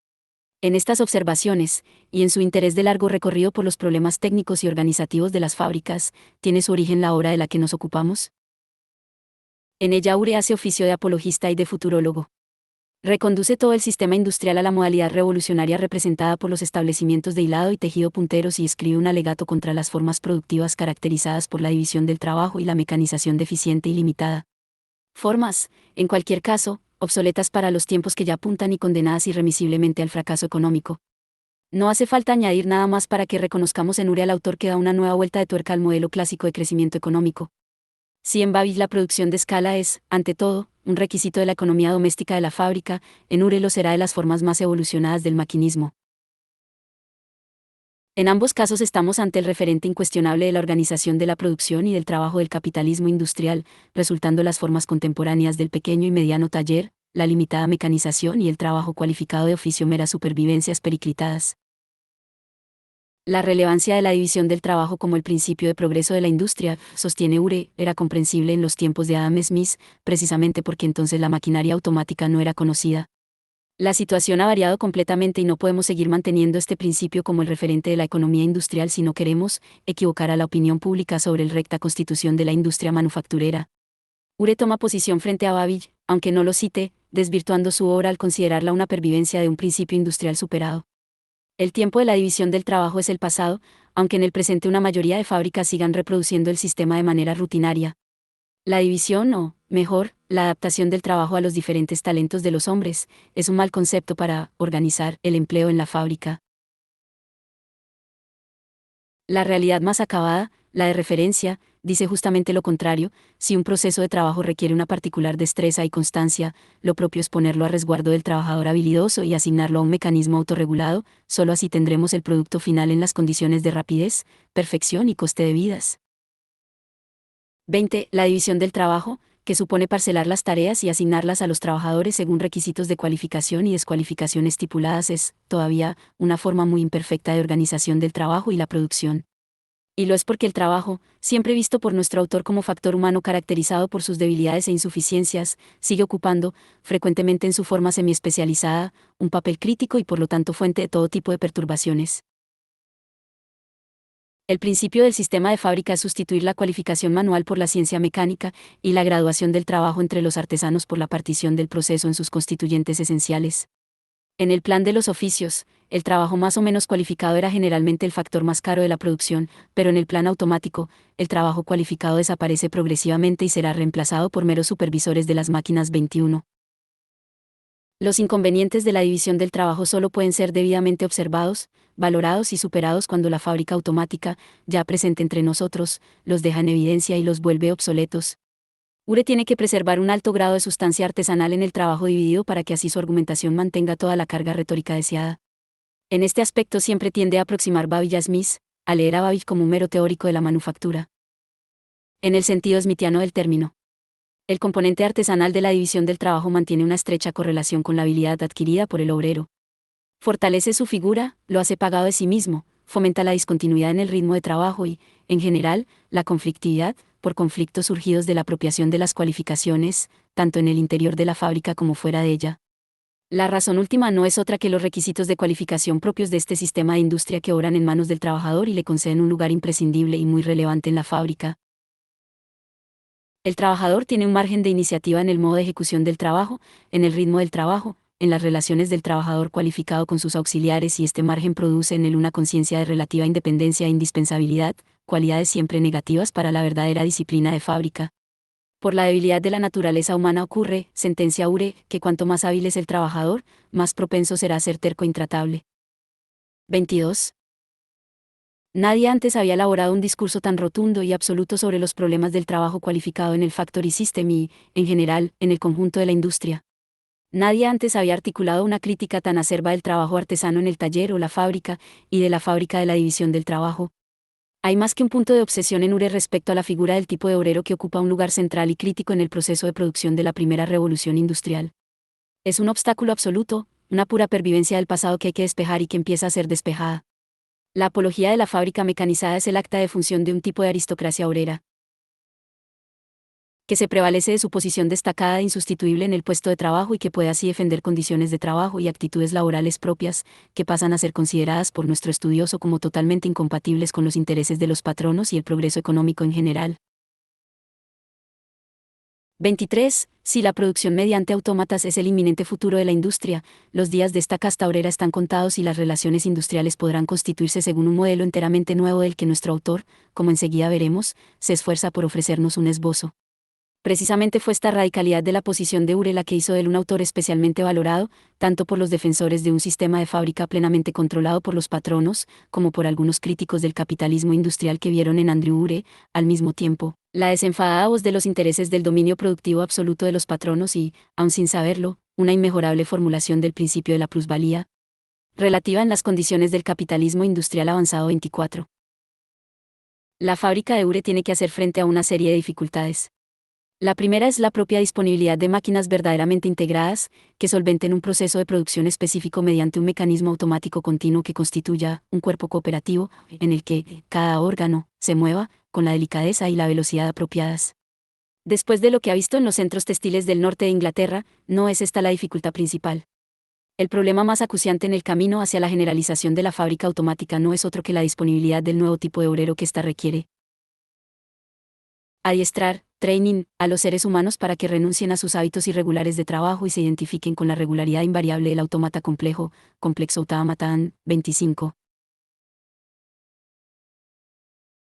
En estas observaciones, y en su interés de largo recorrido por los problemas técnicos y organizativos de las fábricas, tiene su origen la obra de la que nos ocupamos. En ella Ure hace oficio de apologista y de futurólogo. Reconduce todo el sistema industrial a la modalidad revolucionaria representada por los establecimientos de hilado y tejido punteros y escribe un alegato contra las formas productivas caracterizadas por la división del trabajo y la mecanización deficiente y limitada. Formas, en cualquier caso, obsoletas para los tiempos que ya apuntan y condenadas irremisiblemente al fracaso económico. No hace falta añadir nada más para que reconozcamos en Ure al autor que da una nueva vuelta de tuerca al modelo clásico de crecimiento económico. Si en Babbage la producción de escala es, ante todo, un requisito de la economía doméstica de la fábrica, en Ure lo será de las formas más evolucionadas del maquinismo. En ambos casos estamos ante el referente incuestionable de la organización de la producción y del trabajo del capitalismo industrial, resultando las formas contemporáneas del pequeño y mediano taller, la limitada mecanización y el trabajo cualificado de oficio meras supervivencias periclitadas. La relevancia de la división del trabajo como el principio de progreso de la industria, sostiene Ure, era comprensible en los tiempos de Adam Smith, precisamente porque entonces la maquinaria automática no era conocida. La situación ha variado completamente y no podemos seguir manteniendo este principio como el referente de la economía industrial si no queremos equivocar a la opinión pública sobre la recta constitución de la industria manufacturera. Ure toma posición frente a Babbage, aunque no lo cite, desvirtuando su obra al considerarla una pervivencia de un principio industrial superado. El tiempo de la división del trabajo es el pasado, aunque en el presente una mayoría de fábricas sigan reproduciendo el sistema de manera rutinaria. La división o, mejor, la adaptación del trabajo a los diferentes talentos de los hombres, es un mal concepto para organizar el empleo en la fábrica. La realidad más acabada, la de referencia, dice justamente lo contrario: si un proceso de trabajo requiere una particular destreza y constancia, lo propio es ponerlo a resguardo del trabajador habilidoso y asignarlo a un mecanismo autorregulado, solo así tendremos el producto final en las condiciones de rapidez, perfección y coste debidas. 20. La división del trabajo, que supone parcelar las tareas y asignarlas a los trabajadores según requisitos de cualificación y descualificación estipuladas, es, todavía, una forma muy imperfecta de organización del trabajo y la producción. Y lo es porque el trabajo, siempre visto por nuestro autor como factor humano caracterizado por sus debilidades e insuficiencias, sigue ocupando, frecuentemente en su forma semiespecializada, un papel crítico y por lo tanto fuente de todo tipo de perturbaciones. El principio del sistema de fábrica es sustituir la cualificación manual por la ciencia mecánica, y la graduación del trabajo entre los artesanos por la partición del proceso en sus constituyentes esenciales. En el plan de los oficios, el trabajo más o menos cualificado era generalmente el factor más caro de la producción, pero en el plan automático, el trabajo cualificado desaparece progresivamente y será reemplazado por meros supervisores de las máquinas 21. Los inconvenientes de la división del trabajo solo pueden ser debidamente observados, valorados y superados cuando la fábrica automática, ya presente entre nosotros, los deja en evidencia y los vuelve obsoletos. Ure tiene que preservar un alto grado de sustancia artesanal en el trabajo dividido para que así su argumentación mantenga toda la carga retórica deseada. En este aspecto siempre tiende a aproximar Babbage a Smith, a leer a Babbage como un mero teórico de la manufactura. En el sentido smithiano del término. El componente artesanal de la división del trabajo mantiene una estrecha correlación con la habilidad adquirida por el obrero. Fortalece su figura, lo hace pagado de sí mismo, fomenta la discontinuidad en el ritmo de trabajo y, en general, la conflictividad, por conflictos surgidos de la apropiación de las cualificaciones, tanto en el interior de la fábrica como fuera de ella. La razón última no es otra que los requisitos de cualificación propios de este sistema de industria que obran en manos del trabajador y le conceden un lugar imprescindible y muy relevante en la fábrica. El trabajador tiene un margen de iniciativa en el modo de ejecución del trabajo, en el ritmo del trabajo, en las relaciones del trabajador cualificado con sus auxiliares y este margen produce en él una conciencia de relativa independencia e indispensabilidad, cualidades siempre negativas para la verdadera disciplina de fábrica. Por la debilidad de la naturaleza humana ocurre, sentencia Ure, que cuanto más hábil es el trabajador, más propenso será a ser terco e intratable. 22. Nadie antes había elaborado un discurso tan rotundo y absoluto sobre los problemas del trabajo cualificado en el Factory System y, en general, en el conjunto de la industria. Nadie antes había articulado una crítica tan acerba del trabajo artesano en el taller o la fábrica, y de la fábrica de la división del trabajo. Hay más que un punto de obsesión en Ure respecto a la figura del tipo de obrero que ocupa un lugar central y crítico en el proceso de producción de la primera revolución industrial. Es un obstáculo absoluto, una pura pervivencia del pasado que hay que despejar y que empieza a ser despejada. La apología de la fábrica mecanizada es el acta de función de un tipo de aristocracia obrera, que se prevalece de su posición destacada e insustituible en el puesto de trabajo y que puede así defender condiciones de trabajo y actitudes laborales propias, que pasan a ser consideradas por nuestro estudioso como totalmente incompatibles con los intereses de los patronos y el progreso económico en general. 23. Si la producción mediante autómatas es el inminente futuro de la industria, los días de esta casta obrera están contados y las relaciones industriales podrán constituirse según un modelo enteramente nuevo del que nuestro autor, como enseguida veremos, se esfuerza por ofrecernos un esbozo. Precisamente fue esta radicalidad de la posición de Ure la que hizo de él un autor especialmente valorado, tanto por los defensores de un sistema de fábrica plenamente controlado por los patronos, como por algunos críticos del capitalismo industrial que vieron en Andrew Ure, al mismo tiempo, la desenfadada voz de los intereses del dominio productivo absoluto de los patronos y, aun sin saberlo, una inmejorable formulación del principio de la plusvalía, relativa en las condiciones del capitalismo industrial avanzado 24. La fábrica de Ure tiene que hacer frente a una serie de dificultades. La primera es la propia disponibilidad de máquinas verdaderamente integradas, que solventen un proceso de producción específico mediante un mecanismo automático continuo que constituya un cuerpo cooperativo, en el que cada órgano se mueva con la delicadeza y la velocidad apropiadas. Después de lo que ha visto en los centros textiles del norte de Inglaterra, no es esta la dificultad principal. El problema más acuciante en el camino hacia la generalización de la fábrica automática no es otro que la disponibilidad del nuevo tipo de obrero que ésta requiere. Adiestrar, training, a los seres humanos para que renuncien a sus hábitos irregulares de trabajo y se identifiquen con la regularidad invariable del autómata complejo, complexo automaton, 25.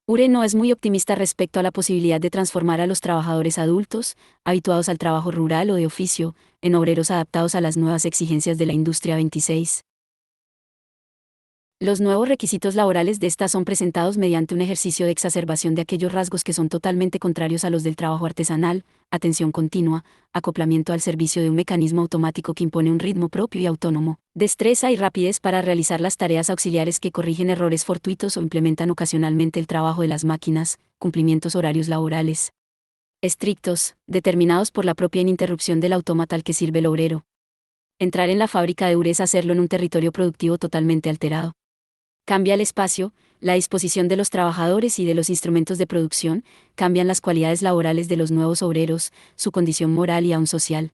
Ure no es muy optimista respecto a la posibilidad de transformar a los trabajadores adultos, habituados al trabajo rural o de oficio, en obreros adaptados a las nuevas exigencias de la industria 26. Los nuevos requisitos laborales de esta son presentados mediante un ejercicio de exacerbación de aquellos rasgos que son totalmente contrarios a los del trabajo artesanal, atención continua, acoplamiento al servicio de un mecanismo automático que impone un ritmo propio y autónomo, destreza y rapidez para realizar las tareas auxiliares que corrigen errores fortuitos o implementan ocasionalmente el trabajo de las máquinas, cumplimientos horarios laborales estrictos, determinados por la propia ininterrupción del autómata al que sirve el obrero. Entrar en la fábrica de Ure es hacerlo en un territorio productivo totalmente alterado. Cambia el espacio, la disposición de los trabajadores y de los instrumentos de producción, cambian las cualidades laborales de los nuevos obreros, su condición moral y aún social.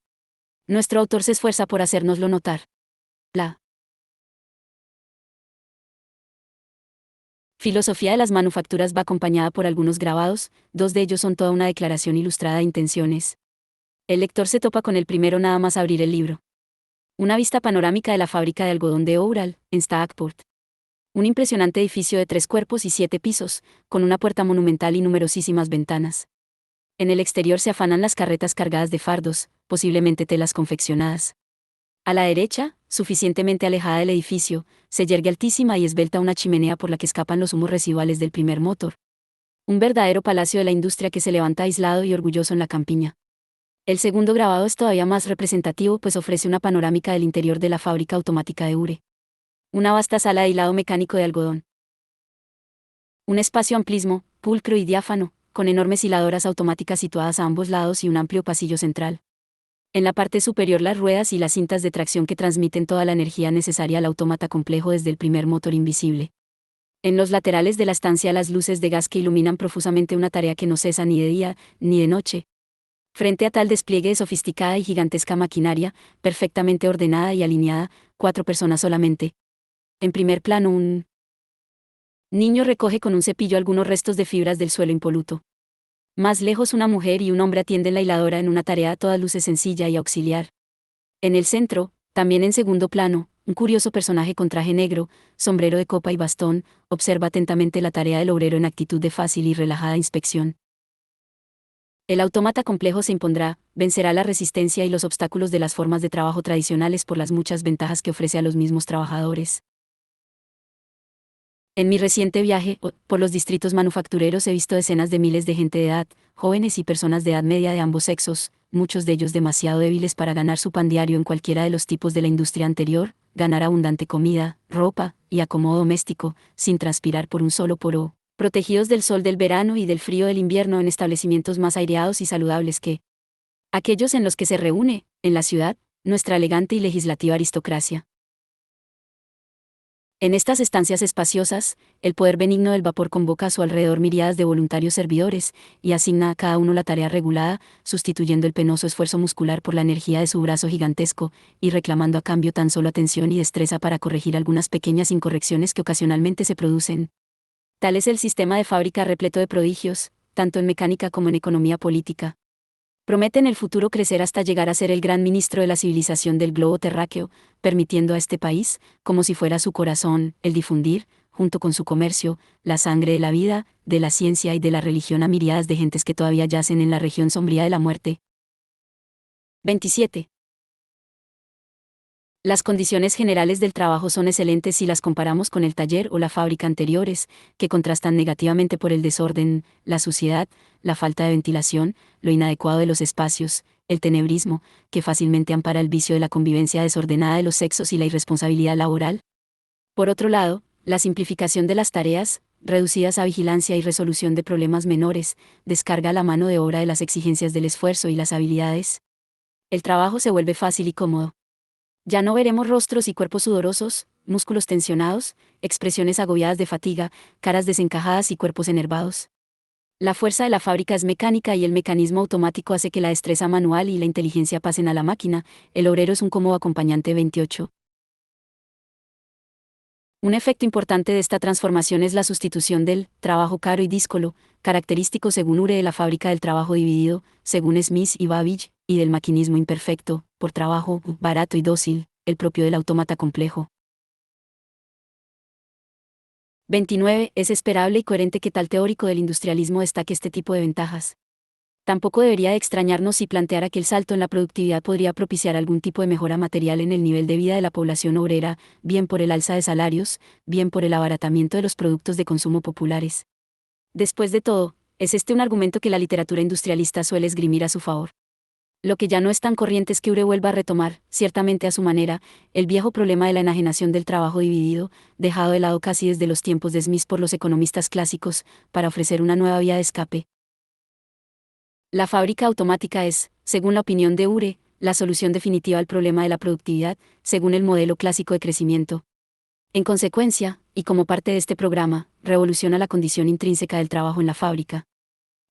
Nuestro autor se esfuerza por hacérnoslo notar. La filosofía de las manufacturas va acompañada por algunos grabados, dos de ellos son toda una declaración ilustrada de intenciones. El lector se topa con el primero nada más abrir el libro. Una vista panorámica de la fábrica de algodón de Oural, en Stockport. Un impresionante edificio de 3 cuerpos y 7 pisos, con una puerta monumental y numerosísimas ventanas. En el exterior se afanan las carretas cargadas de fardos, posiblemente telas confeccionadas. A la derecha, suficientemente alejada del edificio, se yergue altísima y esbelta una chimenea por la que escapan los humos residuales del primer motor. Un verdadero palacio de la industria que se levanta aislado y orgulloso en la campiña. El segundo grabado es todavía más representativo pues ofrece una panorámica del interior de la fábrica automática de Ure. Una vasta sala de hilado mecánico de algodón. Un espacio amplismo, pulcro y diáfano, con enormes hiladoras automáticas situadas a ambos lados y un amplio pasillo central. En la parte superior las ruedas y las cintas de tracción que transmiten toda la energía necesaria al autómata complejo desde el primer motor invisible. En los laterales de la estancia las luces de gas que iluminan profusamente una tarea que no cesa ni de día ni de noche. Frente a tal despliegue de sofisticada y gigantesca maquinaria, perfectamente ordenada y alineada, 4 personas solamente. En primer plano un niño recoge con un cepillo algunos restos de fibras del suelo impoluto. Más lejos una mujer y un hombre atienden la hiladora en una tarea a todas luces sencilla y auxiliar. En el centro, también en segundo plano, un curioso personaje con traje negro, sombrero de copa y bastón, observa atentamente la tarea del obrero en actitud de fácil y relajada inspección. El autómata complejo se impondrá, vencerá la resistencia y los obstáculos de las formas de trabajo tradicionales por las muchas ventajas que ofrece a los mismos trabajadores. En mi reciente viaje por los distritos manufactureros he visto decenas de miles de gente de edad, jóvenes y personas de edad media de ambos sexos, muchos de ellos demasiado débiles para ganar su pan diario en cualquiera de los tipos de la industria anterior, ganar abundante comida, ropa y acomodo doméstico, sin transpirar por un solo poro, protegidos del sol del verano y del frío del invierno en establecimientos más aireados y saludables que aquellos en los que se reúne, en la ciudad, nuestra elegante y legislativa aristocracia. En estas estancias espaciosas, el poder benigno del vapor convoca a su alrededor miríadas de voluntarios servidores, y asigna a cada uno la tarea regulada, sustituyendo el penoso esfuerzo muscular por la energía de su brazo gigantesco, y reclamando a cambio tan solo atención y destreza para corregir algunas pequeñas incorrecciones que ocasionalmente se producen. Tal es el sistema de fábrica repleto de prodigios, tanto en mecánica como en economía política. Promete en el futuro crecer hasta llegar a ser el gran ministro de la civilización del globo terráqueo, permitiendo a este país, como si fuera su corazón, el difundir, junto con su comercio, la sangre de la vida, de la ciencia y de la religión a miríadas de gentes que todavía yacen en la región sombría de la muerte. 27. Las condiciones generales del trabajo son excelentes si las comparamos con el taller o la fábrica anteriores, que contrastan negativamente por el desorden, la suciedad, la falta de ventilación, lo inadecuado de los espacios, el tenebrismo, que fácilmente ampara el vicio de la convivencia desordenada de los sexos y la irresponsabilidad laboral. Por otro lado, la simplificación de las tareas, reducidas a vigilancia y resolución de problemas menores, descarga la mano de obra de las exigencias del esfuerzo y las habilidades. El trabajo se vuelve fácil y cómodo. Ya no veremos rostros y cuerpos sudorosos, músculos tensionados, expresiones agobiadas de fatiga, caras desencajadas y cuerpos enervados. La fuerza de la fábrica es mecánica y el mecanismo automático hace que la destreza manual y la inteligencia pasen a la máquina. El obrero es un cómodo acompañante. 28. Un efecto importante de esta transformación es la sustitución del trabajo caro y díscolo, característico según Ure de la fábrica del trabajo dividido, según Smith y Babbage, y del maquinismo imperfecto, por trabajo barato y dócil, el propio del autómata complejo. 29. Es esperable y coherente que tal teórico del industrialismo destaque este tipo de ventajas. Tampoco debería de extrañarnos si planteara que el salto en la productividad podría propiciar algún tipo de mejora material en el nivel de vida de la población obrera, bien por el alza de salarios, bien por el abaratamiento de los productos de consumo populares. Después de todo, es este un argumento que la literatura industrialista suele esgrimir a su favor. Lo que ya no es tan corriente es que Ure vuelva a retomar, ciertamente a su manera, el viejo problema de la enajenación del trabajo dividido, dejado de lado casi desde los tiempos de Smith por los economistas clásicos, para ofrecer una nueva vía de escape. La fábrica automática es, según la opinión de Ure, la solución definitiva al problema de la productividad, según el modelo clásico de crecimiento. En consecuencia, y como parte de este programa, revoluciona la condición intrínseca del trabajo en la fábrica.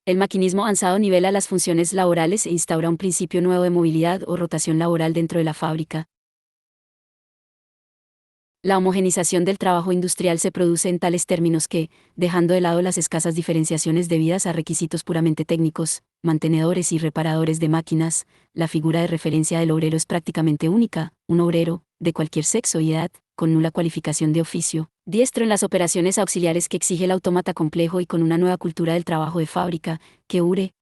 El maquinismo avanzado nivela las funciones laborales e instaura un principio nuevo de movilidad o rotación laboral dentro de la fábrica. La homogenización del trabajo industrial se produce en tales términos que, dejando de lado las escasas diferenciaciones debidas a requisitos puramente técnicos, mantenedores y reparadores de máquinas, la figura de referencia del obrero es prácticamente única, un obrero, de cualquier sexo y edad, con nula cualificación de oficio, diestro en las operaciones auxiliares que exige el autómata complejo y con una nueva cultura del trabajo de fábrica, que Ure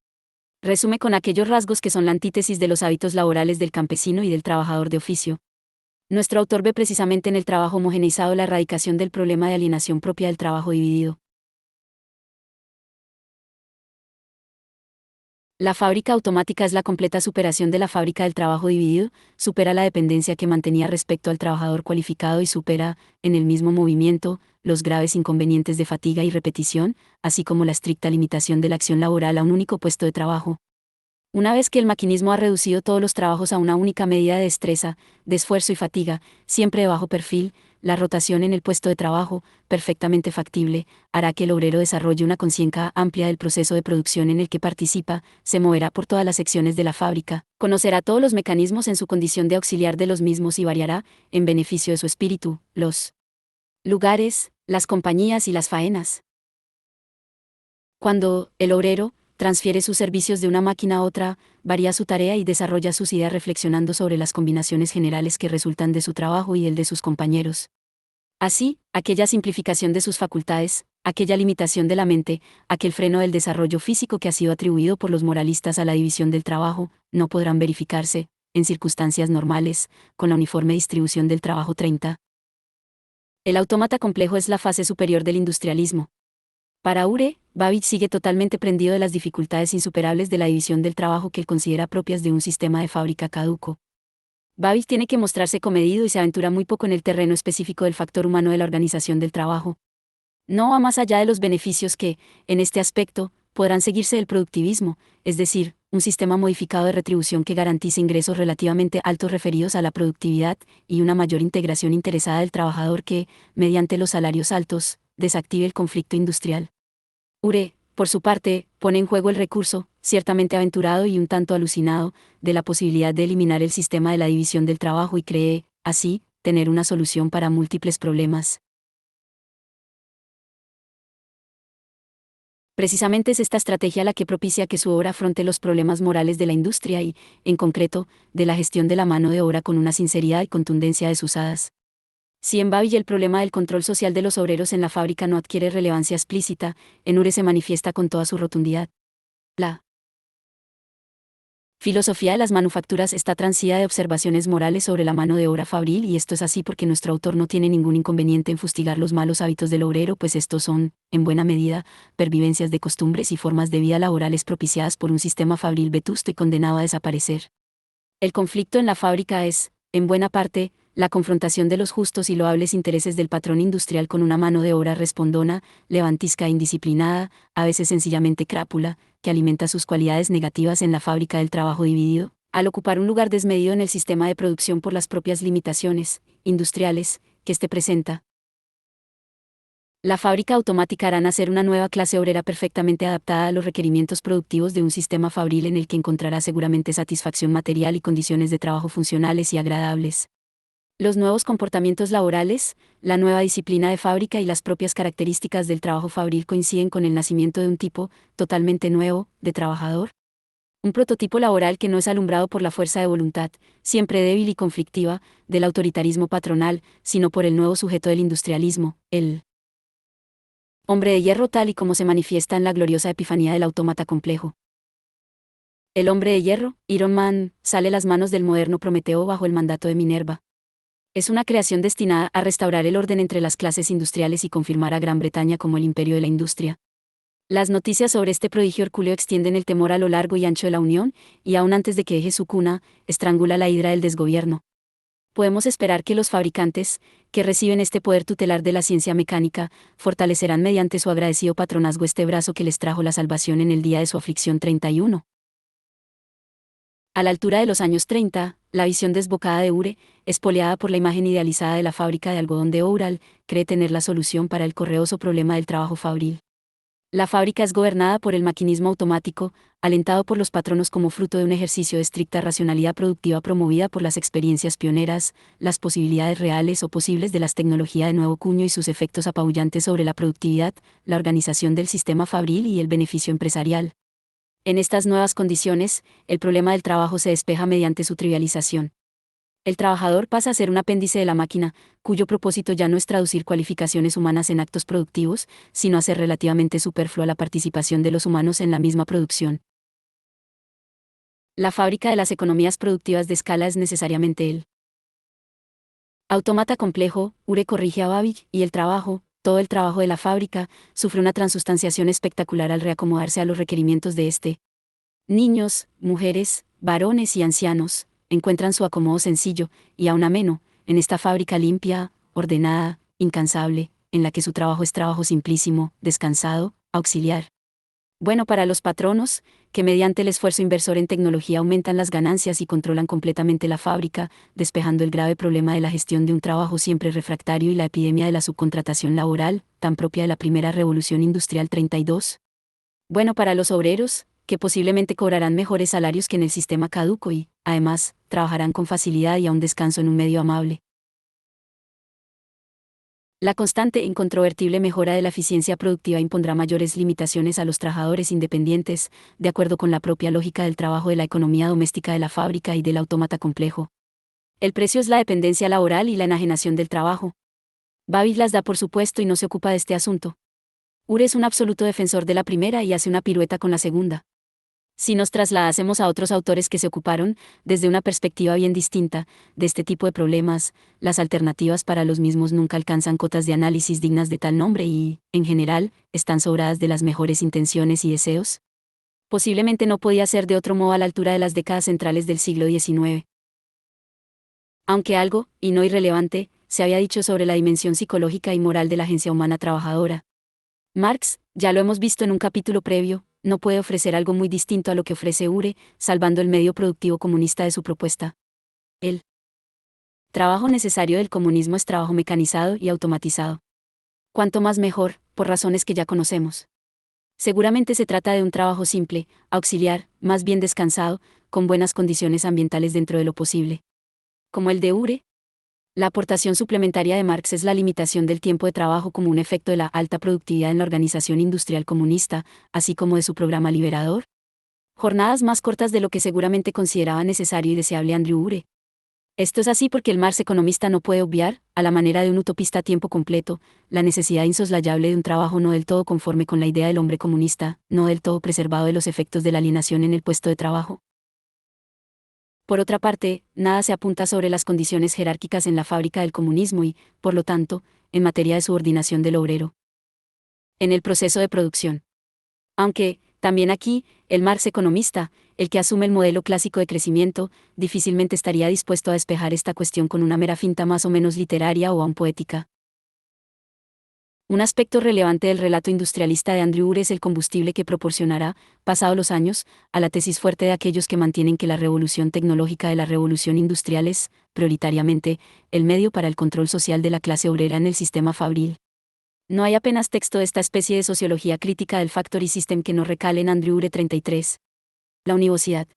resume con aquellos rasgos que son la antítesis de los hábitos laborales del campesino y del trabajador de oficio. Nuestro autor ve precisamente en el trabajo homogeneizado la erradicación del problema de alienación propia del trabajo dividido. La fábrica automática es la completa superación de la fábrica del trabajo dividido, supera la dependencia que mantenía respecto al trabajador cualificado y supera, en el mismo movimiento, los graves inconvenientes de fatiga y repetición, así como la estricta limitación de la acción laboral a un único puesto de trabajo. Una vez que el maquinismo ha reducido todos los trabajos a una única medida de destreza, de esfuerzo y fatiga, siempre de bajo perfil, la rotación en el puesto de trabajo, perfectamente factible, hará que el obrero desarrolle una conciencia amplia del proceso de producción en el que participa, se moverá por todas las secciones de la fábrica, conocerá todos los mecanismos en su condición de auxiliar de los mismos y variará, en beneficio de su espíritu, los lugares, las compañías y las faenas. Cuando el obrero transfiere sus servicios de una máquina a otra, varía su tarea y desarrolla sus ideas reflexionando sobre las combinaciones generales que resultan de su trabajo y el de sus compañeros. Así, aquella simplificación de sus facultades, aquella limitación de la mente, aquel freno del desarrollo físico que ha sido atribuido por los moralistas a la división del trabajo, no podrán verificarse, en circunstancias normales, con la uniforme distribución del trabajo 30. El autómata complejo es la fase superior del industrialismo. Para Ure, Babbage sigue totalmente prendido de las dificultades insuperables de la división del trabajo que él considera propias de un sistema de fábrica caduco. Babbage tiene que mostrarse comedido y se aventura muy poco en el terreno específico del factor humano de la organización del trabajo. No va más allá de los beneficios que, en este aspecto, podrán seguirse del productivismo, es decir, un sistema modificado de retribución que garantice ingresos relativamente altos referidos a la productividad y una mayor integración interesada del trabajador que, mediante los salarios altos, desactive el conflicto industrial. Ure, por su parte, pone en juego el recurso, ciertamente aventurado y un tanto alucinado, de la posibilidad de eliminar el sistema de la división del trabajo y cree, así, tener una solución para múltiples problemas. Precisamente es esta estrategia la que propicia que su obra afronte los problemas morales de la industria y, en concreto, de la gestión de la mano de obra con una sinceridad y contundencia desusadas. Si en Babbage el problema del control social de los obreros en la fábrica no adquiere relevancia explícita, en Ure se manifiesta con toda su rotundidad. La filosofía de las manufacturas está transida de observaciones morales sobre la mano de obra fabril y esto es así porque nuestro autor no tiene ningún inconveniente en fustigar los malos hábitos del obrero, pues estos son, en buena medida, pervivencias de costumbres y formas de vida laborales propiciadas por un sistema fabril vetusto y condenado a desaparecer. El conflicto en la fábrica es, en buena parte, la confrontación de los justos y loables intereses del patrón industrial con una mano de obra respondona, levantisca e indisciplinada, a veces sencillamente crápula, que alimenta sus cualidades negativas en la fábrica del trabajo dividido, al ocupar un lugar desmedido en el sistema de producción por las propias limitaciones industriales que éste presenta. La fábrica automática hará nacer una nueva clase obrera perfectamente adaptada a los requerimientos productivos de un sistema fabril en el que encontrará seguramente satisfacción material y condiciones de trabajo funcionales y agradables. Los nuevos comportamientos laborales, la nueva disciplina de fábrica y las propias características del trabajo fabril coinciden con el nacimiento de un tipo, totalmente nuevo, de trabajador. Un prototipo laboral que no es alumbrado por la fuerza de voluntad, siempre débil y conflictiva, del autoritarismo patronal, sino por el nuevo sujeto del industrialismo, el hombre de hierro tal y como se manifiesta en la gloriosa epifanía del autómata complejo. El hombre de hierro, Iron Man, sale las manos del moderno Prometeo bajo el mandato de Minerva. Es una creación destinada a restaurar el orden entre las clases industriales y confirmar a Gran Bretaña como el imperio de la industria. Las noticias sobre este prodigio hercúleo extienden el temor a lo largo y ancho de la Unión, y aún antes de que deje su cuna, estrangula la hidra del desgobierno. Podemos esperar que los fabricantes, que reciben este poder tutelar de la ciencia mecánica, fortalecerán mediante su agradecido patronazgo este brazo que les trajo la salvación en el día de su aflicción 31. A la altura de los años 30, la visión desbocada de Ure, espoleada por la imagen idealizada de la fábrica de algodón de Oural, cree tener la solución para el correoso problema del trabajo fabril. La fábrica es gobernada por el maquinismo automático, alentado por los patronos como fruto de un ejercicio de estricta racionalidad productiva promovida por las experiencias pioneras, las posibilidades reales o posibles de las tecnologías de nuevo cuño y sus efectos apabullantes sobre la productividad, la organización del sistema fabril y el beneficio empresarial. En estas nuevas condiciones, el problema del trabajo se despeja mediante su trivialización. El trabajador pasa a ser un apéndice de la máquina, cuyo propósito ya no es traducir cualificaciones humanas en actos productivos, sino hacer relativamente superflua la participación de los humanos en la misma producción. La fábrica de las economías productivas de escala es necesariamente el autómata complejo. Ure corrige a Babbage, y el trabajo, todo el trabajo de la fábrica, sufre una transustanciación espectacular al reacomodarse a los requerimientos de este. Niños, mujeres, varones y ancianos, encuentran su acomodo sencillo, y aún ameno, en esta fábrica limpia, ordenada, incansable, en la que su trabajo es trabajo simplísimo, descansado, auxiliar. Bueno para los patronos, que mediante el esfuerzo inversor en tecnología aumentan las ganancias y controlan completamente la fábrica, despejando el grave problema de la gestión de un trabajo siempre refractario y la epidemia de la subcontratación laboral, tan propia de la primera revolución industrial 32. Bueno para los obreros, que posiblemente cobrarán mejores salarios que en el sistema caduco y, además, trabajarán con facilidad y a un descanso en un medio amable. La constante e incontrovertible mejora de la eficiencia productiva impondrá mayores limitaciones a los trabajadores independientes, de acuerdo con la propia lógica del trabajo de la economía doméstica de la fábrica y del autómata complejo. El precio es la dependencia laboral y la enajenación del trabajo. Babbage las da por supuesto y no se ocupa de este asunto. Ure es un absoluto defensor de la primera y hace una pirueta con la segunda. Si nos trasladásemos a otros autores que se ocuparon, desde una perspectiva bien distinta, de este tipo de problemas, las alternativas para los mismos nunca alcanzan cotas de análisis dignas de tal nombre y, en general, están sobradas de las mejores intenciones y deseos. Posiblemente no podía ser de otro modo a la altura de las décadas centrales del siglo XIX. Aunque algo, y no irrelevante, se había dicho sobre la dimensión psicológica y moral de la agencia humana trabajadora. Marx, ya lo hemos visto en un capítulo previo, no puede ofrecer algo muy distinto a lo que ofrece Ure, salvando el medio productivo comunista de su propuesta. El trabajo necesario del comunismo es trabajo mecanizado y automatizado. Cuanto más mejor, por razones que ya conocemos. Seguramente se trata de un trabajo simple, auxiliar, más bien descansado, con buenas condiciones ambientales dentro de lo posible. Como el de Ure, la aportación suplementaria de Marx es la limitación del tiempo de trabajo como un efecto de la alta productividad en la organización industrial comunista, así como de su programa liberador. Jornadas más cortas de lo que seguramente consideraba necesario y deseable Andrew Ure. Esto es así porque el Marx economista no puede obviar, a la manera de un utopista a tiempo completo, la necesidad insoslayable de un trabajo no del todo conforme con la idea del hombre comunista, no del todo preservado de los efectos de la alienación en el puesto de trabajo. Por otra parte, nada se apunta sobre las condiciones jerárquicas en la fábrica del comunismo y, por lo tanto, en materia de subordinación del obrero en el proceso de producción. Aunque, también aquí, el Marx economista, el que asume el modelo clásico de crecimiento, difícilmente estaría dispuesto a despejar esta cuestión con una mera finta más o menos literaria o aún poética. Un aspecto relevante del relato industrialista de Andrew Ure es el combustible que proporcionará, pasados los años, a la tesis fuerte de aquellos que mantienen que la revolución tecnológica de la revolución industrial es, prioritariamente, el medio para el control social de la clase obrera en el sistema fabril. No hay apenas texto de esta especie de sociología crítica del Factory System que no recale en Andrew Ure 33. La universidad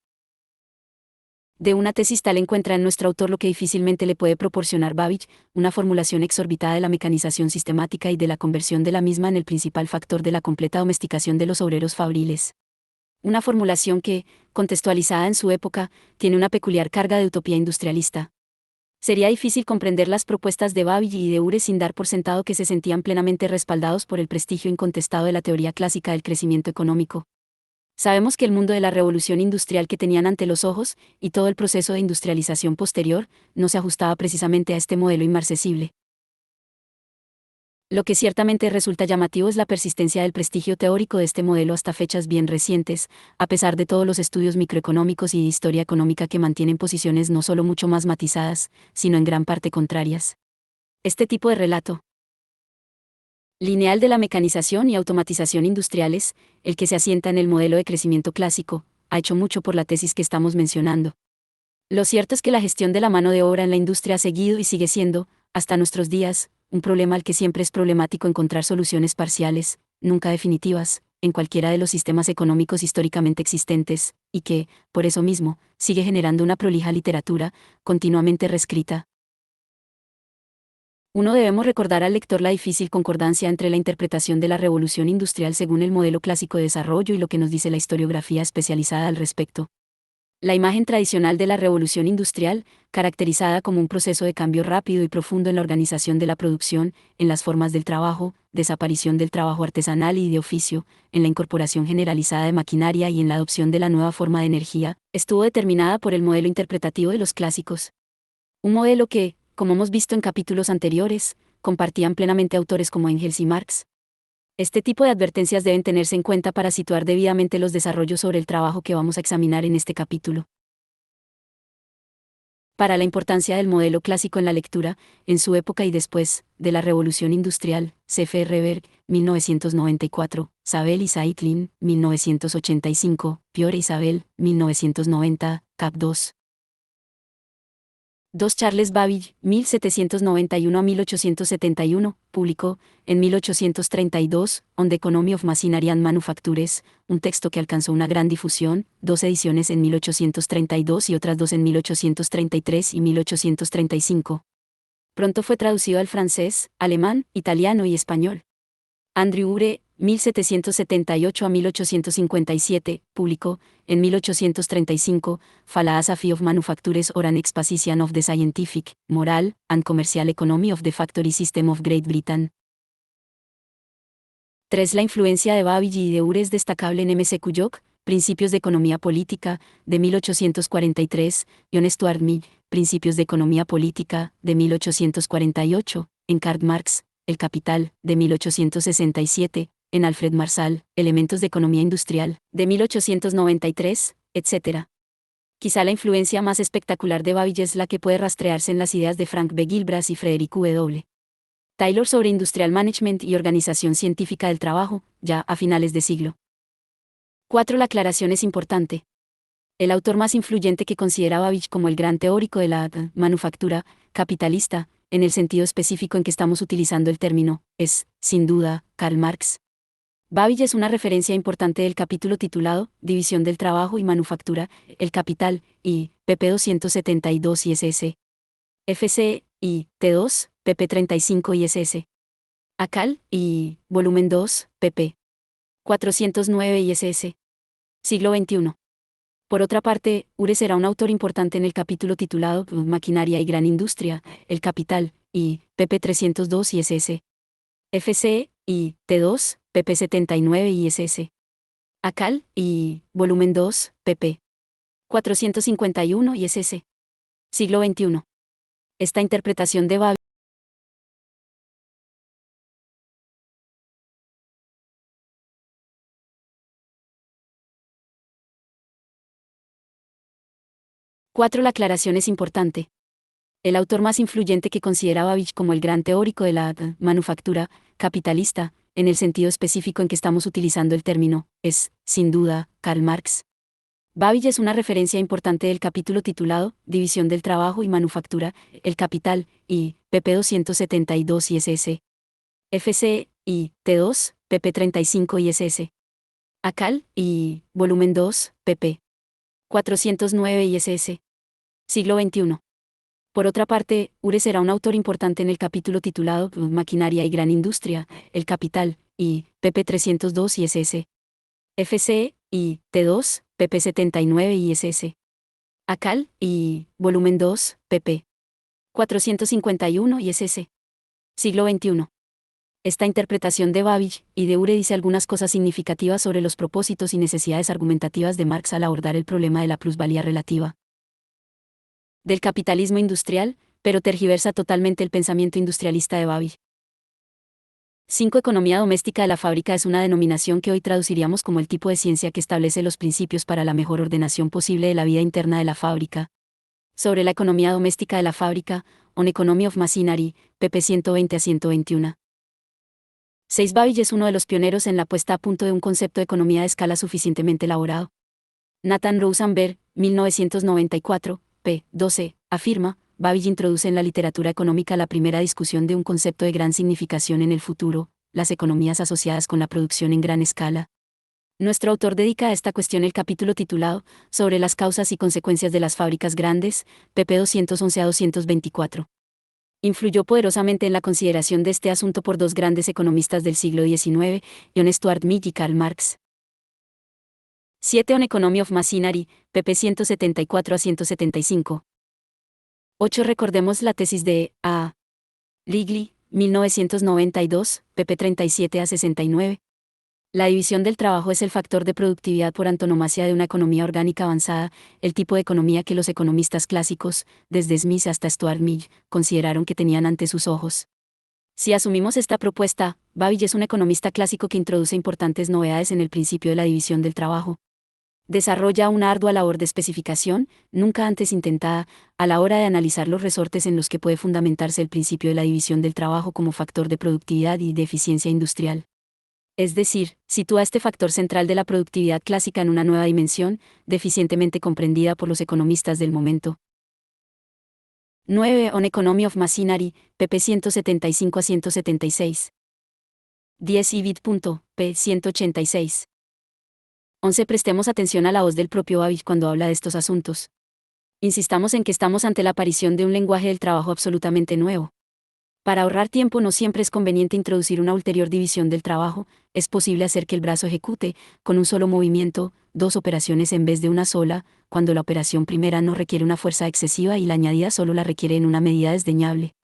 de una tesis tal encuentra en nuestro autor lo que difícilmente le puede proporcionar Babbage, una formulación exorbitada de la mecanización sistemática y de la conversión de la misma en el principal factor de la completa domesticación de los obreros fabriles. Una formulación que, contextualizada en su época, tiene una peculiar carga de utopía industrialista. Sería difícil comprender las propuestas de Babbage y de Ure sin dar por sentado que se sentían plenamente respaldados por el prestigio incontestado de la teoría clásica del crecimiento económico. Sabemos que el mundo de la revolución industrial que tenían ante los ojos, y todo el proceso de industrialización posterior, no se ajustaba precisamente a este modelo inmarcesible. Lo que ciertamente resulta llamativo es la persistencia del prestigio teórico de este modelo hasta fechas bien recientes, a pesar de todos los estudios microeconómicos y de historia económica que mantienen posiciones no solo mucho más matizadas, sino en gran parte contrarias. Este tipo de relato lineal de la mecanización y automatización industriales, el que se asienta en el modelo de crecimiento clásico, ha hecho mucho por la tesis que estamos mencionando. Lo cierto es que la gestión de la mano de obra en la industria ha seguido y sigue siendo, hasta nuestros días, un problema al que siempre es problemático encontrar soluciones parciales, nunca definitivas, en cualquiera de los sistemas económicos históricamente existentes, y que, por eso mismo, sigue generando una prolija literatura, continuamente reescrita. Uno debemos recordar al lector la difícil concordancia entre la interpretación de la revolución industrial según el modelo clásico de desarrollo y lo que nos dice la historiografía especializada al respecto. La imagen tradicional de la revolución industrial, caracterizada como un proceso de cambio rápido y profundo en la organización de la producción, en las formas del trabajo, desaparición del trabajo artesanal y de oficio, en la incorporación generalizada de maquinaria y en la adopción de la nueva forma de energía, estuvo determinada por el modelo interpretativo de los clásicos. Un modelo que, como hemos visto en capítulos anteriores, compartían plenamente autores como Engels y Marx. Este tipo de advertencias deben tenerse en cuenta para situar debidamente los desarrollos sobre el trabajo que vamos a examinar en este capítulo. Para la importancia del modelo clásico en la lectura, en su época y después, de la Revolución Industrial, C.F.R. Berg, 1994, Sabel y Saitlin, 1985, Piore Isabel, 1990, Cap 2. 2. Charles Babbage, 1791 a 1871, publicó, en 1832, On the Economy of Machinery and Manufactures, un texto que alcanzó una gran difusión, 2 ediciones en 1832 y otras 2 en 1833 y 1835. Pronto fue traducido al francés, alemán, italiano y español. Andrew Ure, 1778 a 1857, publicó, en 1835, Philosophy of Manufactures or an Exposition of the Scientific, Moral, and Commercial Economy of the Factory System of Great Britain. 3. La influencia de Babbage y de Ure es destacable en M.C. Cuyoc, Principios de Economía Política, de 1843, John Stuart Mill, Principios de Economía Política, de 1848, en Karl Marx, El Capital, de 1867, en Alfred Marshall, Elementos de Economía Industrial, de 1893, etc. Quizá la influencia más espectacular de Babbage es la que puede rastrearse en las ideas de Frank B. Gilbreth y Frederick W. Taylor sobre Industrial Management y Organización Científica del Trabajo, ya a finales de siglo. 4. La aclaración es importante. El autor más influyente que considera Babbage como el gran teórico de la manufactura capitalista, en el sentido específico en que estamos utilizando el término, es, sin duda, Karl Marx. Babbage es una referencia importante del capítulo titulado División del Trabajo y Manufactura, El Capital, y pp. 272 ISS. FC, y T2, pp. 35 ISS. ACAL, y volumen 2, pp. 409 ISS. Siglo XXI. Por otra parte, Ure será un autor importante en el capítulo titulado Maquinaria y Gran Industria, El Capital, y pp. 302 ISS. FC, y T2, pp. 79 ISS. ACAL, y volumen 2, pp. 451 ISS. Siglo XXI. Esta interpretación de Babbage 4. La aclaración es importante. El autor más influyente que considera Babbage como el gran teórico de la manufactura capitalista, en el sentido específico en que estamos utilizando el término, es, sin duda, Karl Marx. Babbage es una referencia importante del capítulo titulado División del Trabajo y Manufactura, El Capital, y pp. 272 ISS. FC, y T2, pp. 35 ISS. ACAL, y volumen 2, pp. 409 ISS. Siglo XXI. Por otra parte, Ure será un autor importante en el capítulo titulado Maquinaria y Gran Industria, El Capital, y pp. 302 ISS. FC, y T2, pp. 79 ISS. ACAL, y volumen 2, pp. 451 ISS. Siglo XXI. Esta interpretación de Babbage y de Ure dice algunas cosas significativas sobre los propósitos y necesidades argumentativas de Marx al abordar el problema de la plusvalía relativa del capitalismo industrial, pero tergiversa totalmente el pensamiento industrialista de Babbage. 5. Economía doméstica de la fábrica es una denominación que hoy traduciríamos como el tipo de ciencia que establece los principios para la mejor ordenación posible de la vida interna de la fábrica. Sobre la economía doméstica de la fábrica, On Economy of Machinery, pp. 120 a 121. 6. Babbage es uno de los pioneros en la puesta a punto de un concepto de economía de escala suficientemente elaborado. Nathan Rosenberg, 1994, p. 12, afirma, Babbage introduce en la literatura económica la primera discusión de un concepto de gran significación en el futuro, las economías asociadas con la producción en gran escala. Nuestro autor dedica a esta cuestión el capítulo titulado Sobre las causas y consecuencias de las fábricas grandes, pp. 211 a 224. Influyó poderosamente en la consideración de este asunto por dos grandes economistas del siglo XIX, John Stuart Mill y Karl Marx. 7. On Economy of Machinery, pp. 174 a 175. 8. Recordemos la tesis de A. Ligley, 1992, pp. 37 a 69. La división del trabajo es el factor de productividad por antonomasia de una economía orgánica avanzada, el tipo de economía que los economistas clásicos, desde Smith hasta Stuart Mill, consideraron que tenían ante sus ojos. Si asumimos esta propuesta, Babbage es un economista clásico que introduce importantes novedades en el principio de la división del trabajo. Desarrolla una ardua labor de especificación, nunca antes intentada, a la hora de analizar los resortes en los que puede fundamentarse el principio de la división del trabajo como factor de productividad y de eficiencia industrial. Es decir, sitúa este factor central de la productividad clásica en una nueva dimensión, deficientemente comprendida por los economistas del momento. 9. On Economy of Machinery, pp 175 a 176. 10. Ibid.p 186. 11. Prestemos atención a la voz del propio Babbage cuando habla de estos asuntos. Insistamos en que estamos ante la aparición de un lenguaje del trabajo absolutamente nuevo. Para ahorrar tiempo no siempre es conveniente introducir una ulterior división del trabajo, es posible hacer que el brazo ejecute, con un solo movimiento, dos operaciones en vez de una sola, cuando la operación primera no requiere una fuerza excesiva y la añadida solo la requiere en una medida desdeñable.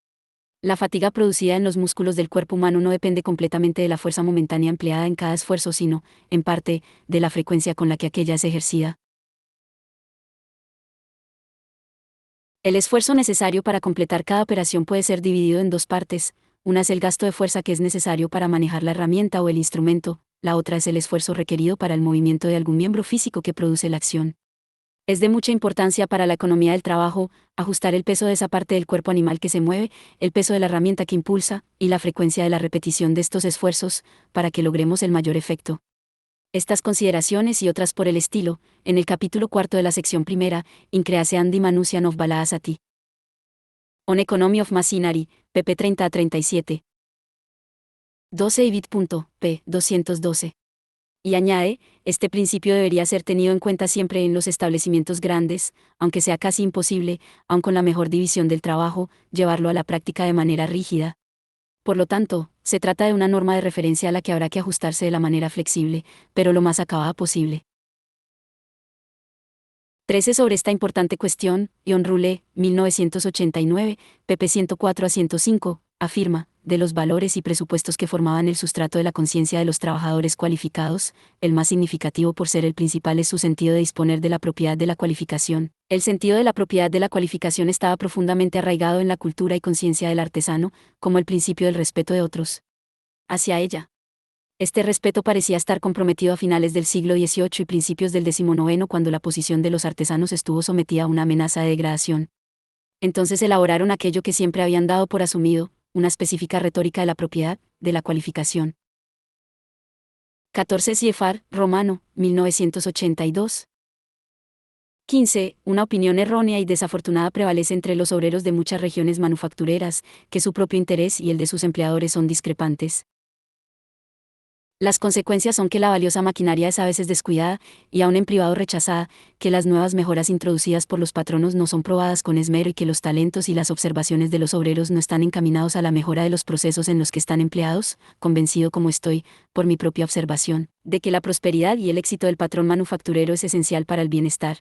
La fatiga producida en los músculos del cuerpo humano no depende completamente de la fuerza momentánea empleada en cada esfuerzo, sino, en parte, de la frecuencia con la que aquella es ejercida. El esfuerzo necesario para completar cada operación puede ser dividido en dos partes: una es el gasto de fuerza que es necesario para manejar la herramienta o el instrumento, la otra es el esfuerzo requerido para el movimiento de algún miembro físico que produce la acción. Es de mucha importancia para la economía del trabajo ajustar el peso de esa parte del cuerpo animal que se mueve, el peso de la herramienta que impulsa, y la frecuencia de la repetición de estos esfuerzos, para que logremos el mayor efecto. Estas consideraciones y otras por el estilo, en el capítulo 4 de la sección primera, Increase Andy Manusian of Balaasati. On Economy of Machinery, pp 30 a 37. 12 Ibid.p 212. Y añade, este principio debería ser tenido en cuenta siempre en los establecimientos grandes, aunque sea casi imposible, aun con la mejor división del trabajo, llevarlo a la práctica de manera rígida. Por lo tanto, se trata de una norma de referencia a la que habrá que ajustarse de la manera flexible, pero lo más acabada posible. 13. Sobre esta importante cuestión, Ion Roulé, 1989, pp 104 a 105, afirma, de los valores y presupuestos que formaban el sustrato de la conciencia de los trabajadores cualificados, el más significativo por ser el principal es su sentido de disponer de la propiedad de la cualificación. El sentido de la propiedad de la cualificación estaba profundamente arraigado en la cultura y conciencia del artesano, como el principio del respeto de otros hacia ella. Este respeto parecía estar comprometido a finales del siglo XVIII y principios del XIX, cuando la posición de los artesanos estuvo sometida a una amenaza de degradación. Entonces elaboraron aquello que siempre habían dado por asumido, una específica retórica de la propiedad, de la cualificación. 14. Ciefar, Romano, 1982. 15. Una opinión errónea y desafortunada prevalece entre los obreros de muchas regiones manufactureras, que su propio interés y el de sus empleadores son discrepantes. Las consecuencias son que la valiosa maquinaria es a veces descuidada, y aún en privado rechazada, que las nuevas mejoras introducidas por los patronos no son probadas con esmero y que los talentos y las observaciones de los obreros no están encaminados a la mejora de los procesos en los que están empleados, convencido como estoy, por mi propia observación, de que la prosperidad y el éxito del patrón manufacturero es esencial para el bienestar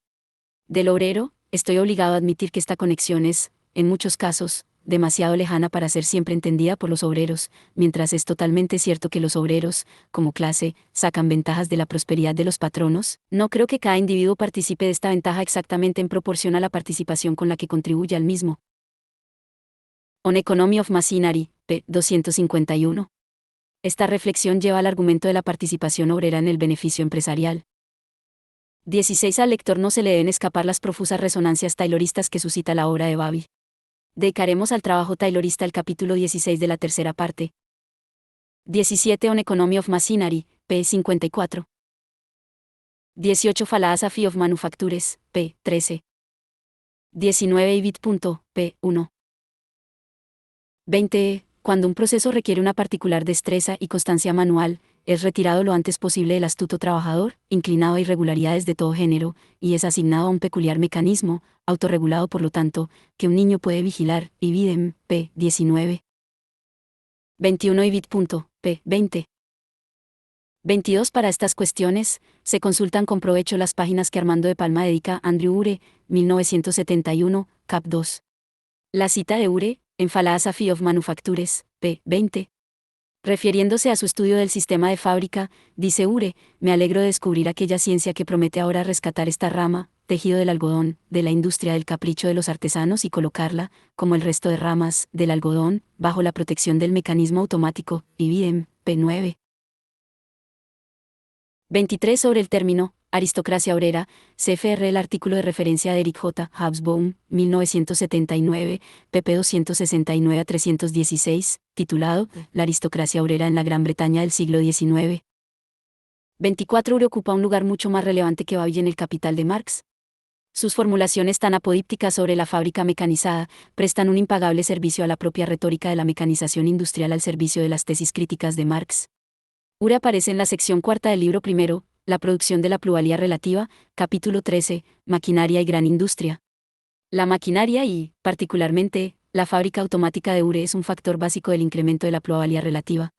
del obrero. Estoy obligado a admitir que esta conexión es, en muchos casos, demasiado lejana para ser siempre entendida por los obreros, mientras es totalmente cierto que los obreros, como clase, sacan ventajas de la prosperidad de los patronos. No creo que cada individuo participe de esta ventaja exactamente en proporción a la participación con la que contribuye al mismo. On Economy of Machinery, p. 251. Esta reflexión lleva al argumento de la participación obrera en el beneficio empresarial. 16. Al lector no se le deben escapar las profusas resonancias tayloristas que suscita la obra de Babbage. Dedicaremos al trabajo taylorista el capítulo 16 de la tercera parte. 17. On Economy of Machinery, p. 54. 18. Philosophy of Manufactures, p. 13. 19. Ibid.p. 1. 20. Cuando un proceso requiere una particular destreza y constancia manual, es retirado lo antes posible del astuto trabajador, inclinado a irregularidades de todo género, y es asignado a un peculiar mecanismo, autorregulado por lo tanto, que un niño puede vigilar. Ibidem, p. 19. 21. Ibid.p. 20. 22. Para estas cuestiones, se consultan con provecho las páginas que Armando de Palma dedica a Andrew Ure, 1971, cap 2. La cita de Ure, en Philosophy of Manufactures, p. 20. Refiriéndose a su estudio del sistema de fábrica, dice Ure, me alegro de descubrir aquella ciencia que promete ahora rescatar esta rama, tejido del algodón, de la industria del capricho de los artesanos y colocarla, como el resto de ramas, del algodón, bajo la protección del mecanismo automático, Ibidem, p. 9. 23. Sobre el término Aristocracia obrera, CFR. El artículo de referencia de Eric J. Hobsbawm, 1979, pp. 269 a 316, titulado La aristocracia obrera en la Gran Bretaña del siglo XIX. 24. Ure ocupa un lugar mucho más relevante que Babbage en el Capital de Marx. Sus formulaciones tan apodípticas sobre la fábrica mecanizada prestan un impagable servicio a la propia retórica de la mecanización industrial al servicio de las tesis críticas de Marx. Ure aparece en la sección cuarta del libro primero, La producción de la plusvalía relativa, capítulo 13, Maquinaria y gran industria. La maquinaria y, particularmente, la fábrica automática de Ure es un factor básico del incremento de la plusvalía relativa.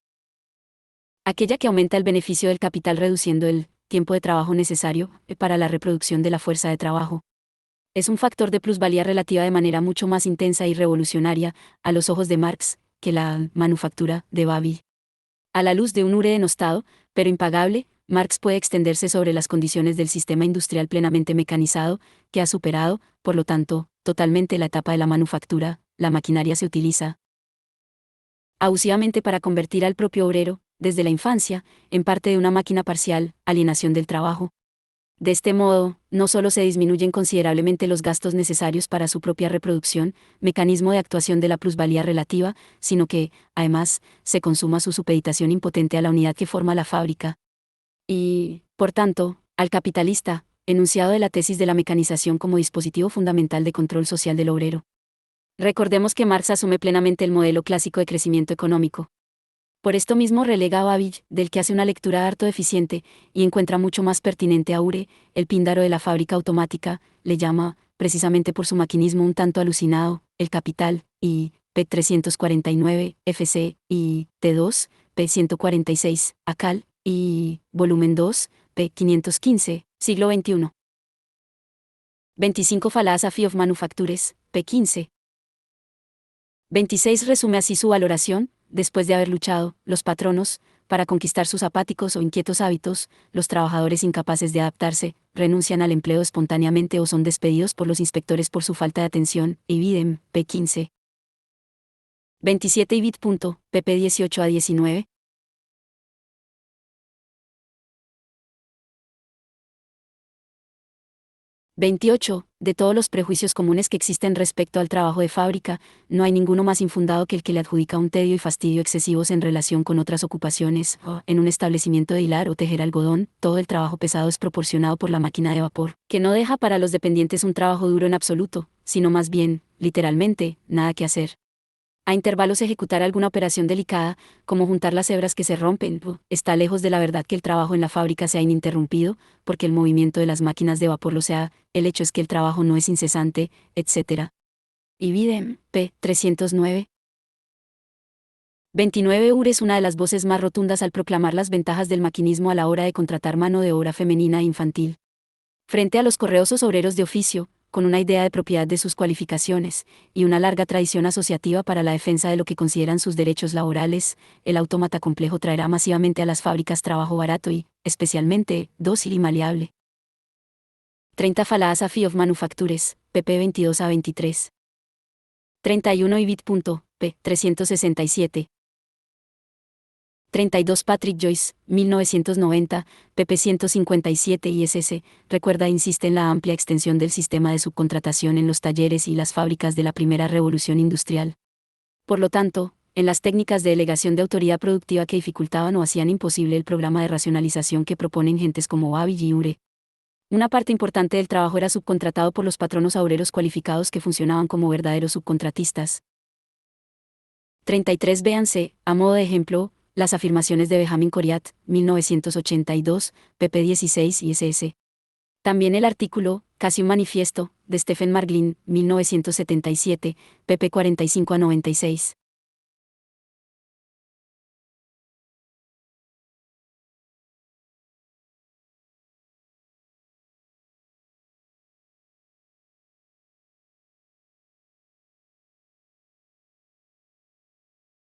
Aquella que aumenta el beneficio del capital reduciendo el tiempo de trabajo necesario para la reproducción de la fuerza de trabajo. Es un factor de plusvalía relativa de manera mucho más intensa y revolucionaria, a los ojos de Marx, que la manufactura de Babbage. A la luz de un Ure denostado, pero impagable, Marx puede extenderse sobre las condiciones del sistema industrial plenamente mecanizado, que ha superado, por lo tanto, totalmente la etapa de la manufactura. La maquinaria se utiliza abusivamente para convertir al propio obrero, desde la infancia, en parte de una máquina parcial, alienación del trabajo. De este modo, no solo se disminuyen considerablemente los gastos necesarios para su propia reproducción, mecanismo de actuación de la plusvalía relativa, sino que, además, se consuma su supeditación impotente a la unidad que forma la fábrica. Y, por tanto, al capitalista, enunciado de la tesis de la mecanización como dispositivo fundamental de control social del obrero. Recordemos que Marx asume plenamente el modelo clásico de crecimiento económico. Por esto mismo relega a Babbage, del que hace una lectura harto eficiente, y encuentra mucho más pertinente a Ure, el píndaro de la fábrica automática, le llama, precisamente por su maquinismo un tanto alucinado, el capital, y, p. 349, fc, y, t2, p. 146, acal, y, volumen 2, p. 515, siglo XXI. 25. Philosophy of Manufactures, p. 15. 26. Resume así su valoración. Después de haber luchado, los patronos, para conquistar sus apáticos o inquietos hábitos, los trabajadores incapaces de adaptarse, renuncian al empleo espontáneamente o son despedidos por los inspectores por su falta de atención, Ibidem, p. 15. 27. Ibid. pp. 18 a 19. 28. De todos los prejuicios comunes que existen respecto al trabajo de fábrica, no hay ninguno más infundado que el que le adjudica un tedio y fastidio excesivos en relación con otras ocupaciones. En un establecimiento de hilar o tejer algodón, todo el trabajo pesado es proporcionado por la máquina de vapor, que no deja para los dependientes un trabajo duro en absoluto, sino más bien, literalmente, nada que hacer. A intervalos ejecutar alguna operación delicada, como juntar las hebras que se rompen, está lejos de la verdad que el trabajo en la fábrica sea ininterrumpido, porque el movimiento de las máquinas de vapor lo sea, el hecho es que el trabajo no es incesante, etc. Ibidem, p. 309. 29. Ure es una de las voces más rotundas al proclamar las ventajas del maquinismo a la hora de contratar mano de obra femenina e infantil. Frente a los correosos obreros de oficio, con una idea de propiedad de sus cualificaciones, y una larga tradición asociativa para la defensa de lo que consideran sus derechos laborales, el autómata complejo traerá masivamente a las fábricas trabajo barato y, especialmente, dócil y maleable. 30. Philosophy of Manufactures, pp. 22 a 23. 31. Ibid. p. 367. 32. Patrick Joyce, 1990, pp. 157 y SS, recuerda e insiste en la amplia extensión del sistema de subcontratación en los talleres y las fábricas de la primera revolución industrial. Por lo tanto, en las técnicas de delegación de autoridad productiva que dificultaban o hacían imposible el programa de racionalización que proponen gentes como Babbage y Ure. Una parte importante del trabajo era subcontratado por los patronos a obreros cualificados que funcionaban como verdaderos subcontratistas. 33. Véanse, a modo de ejemplo, las afirmaciones de Benjamin Coriat, 1982, pp. 16 y SS. También el artículo, Casi un manifiesto, de Stephen Marglin, 1977, pp. 45 a 96.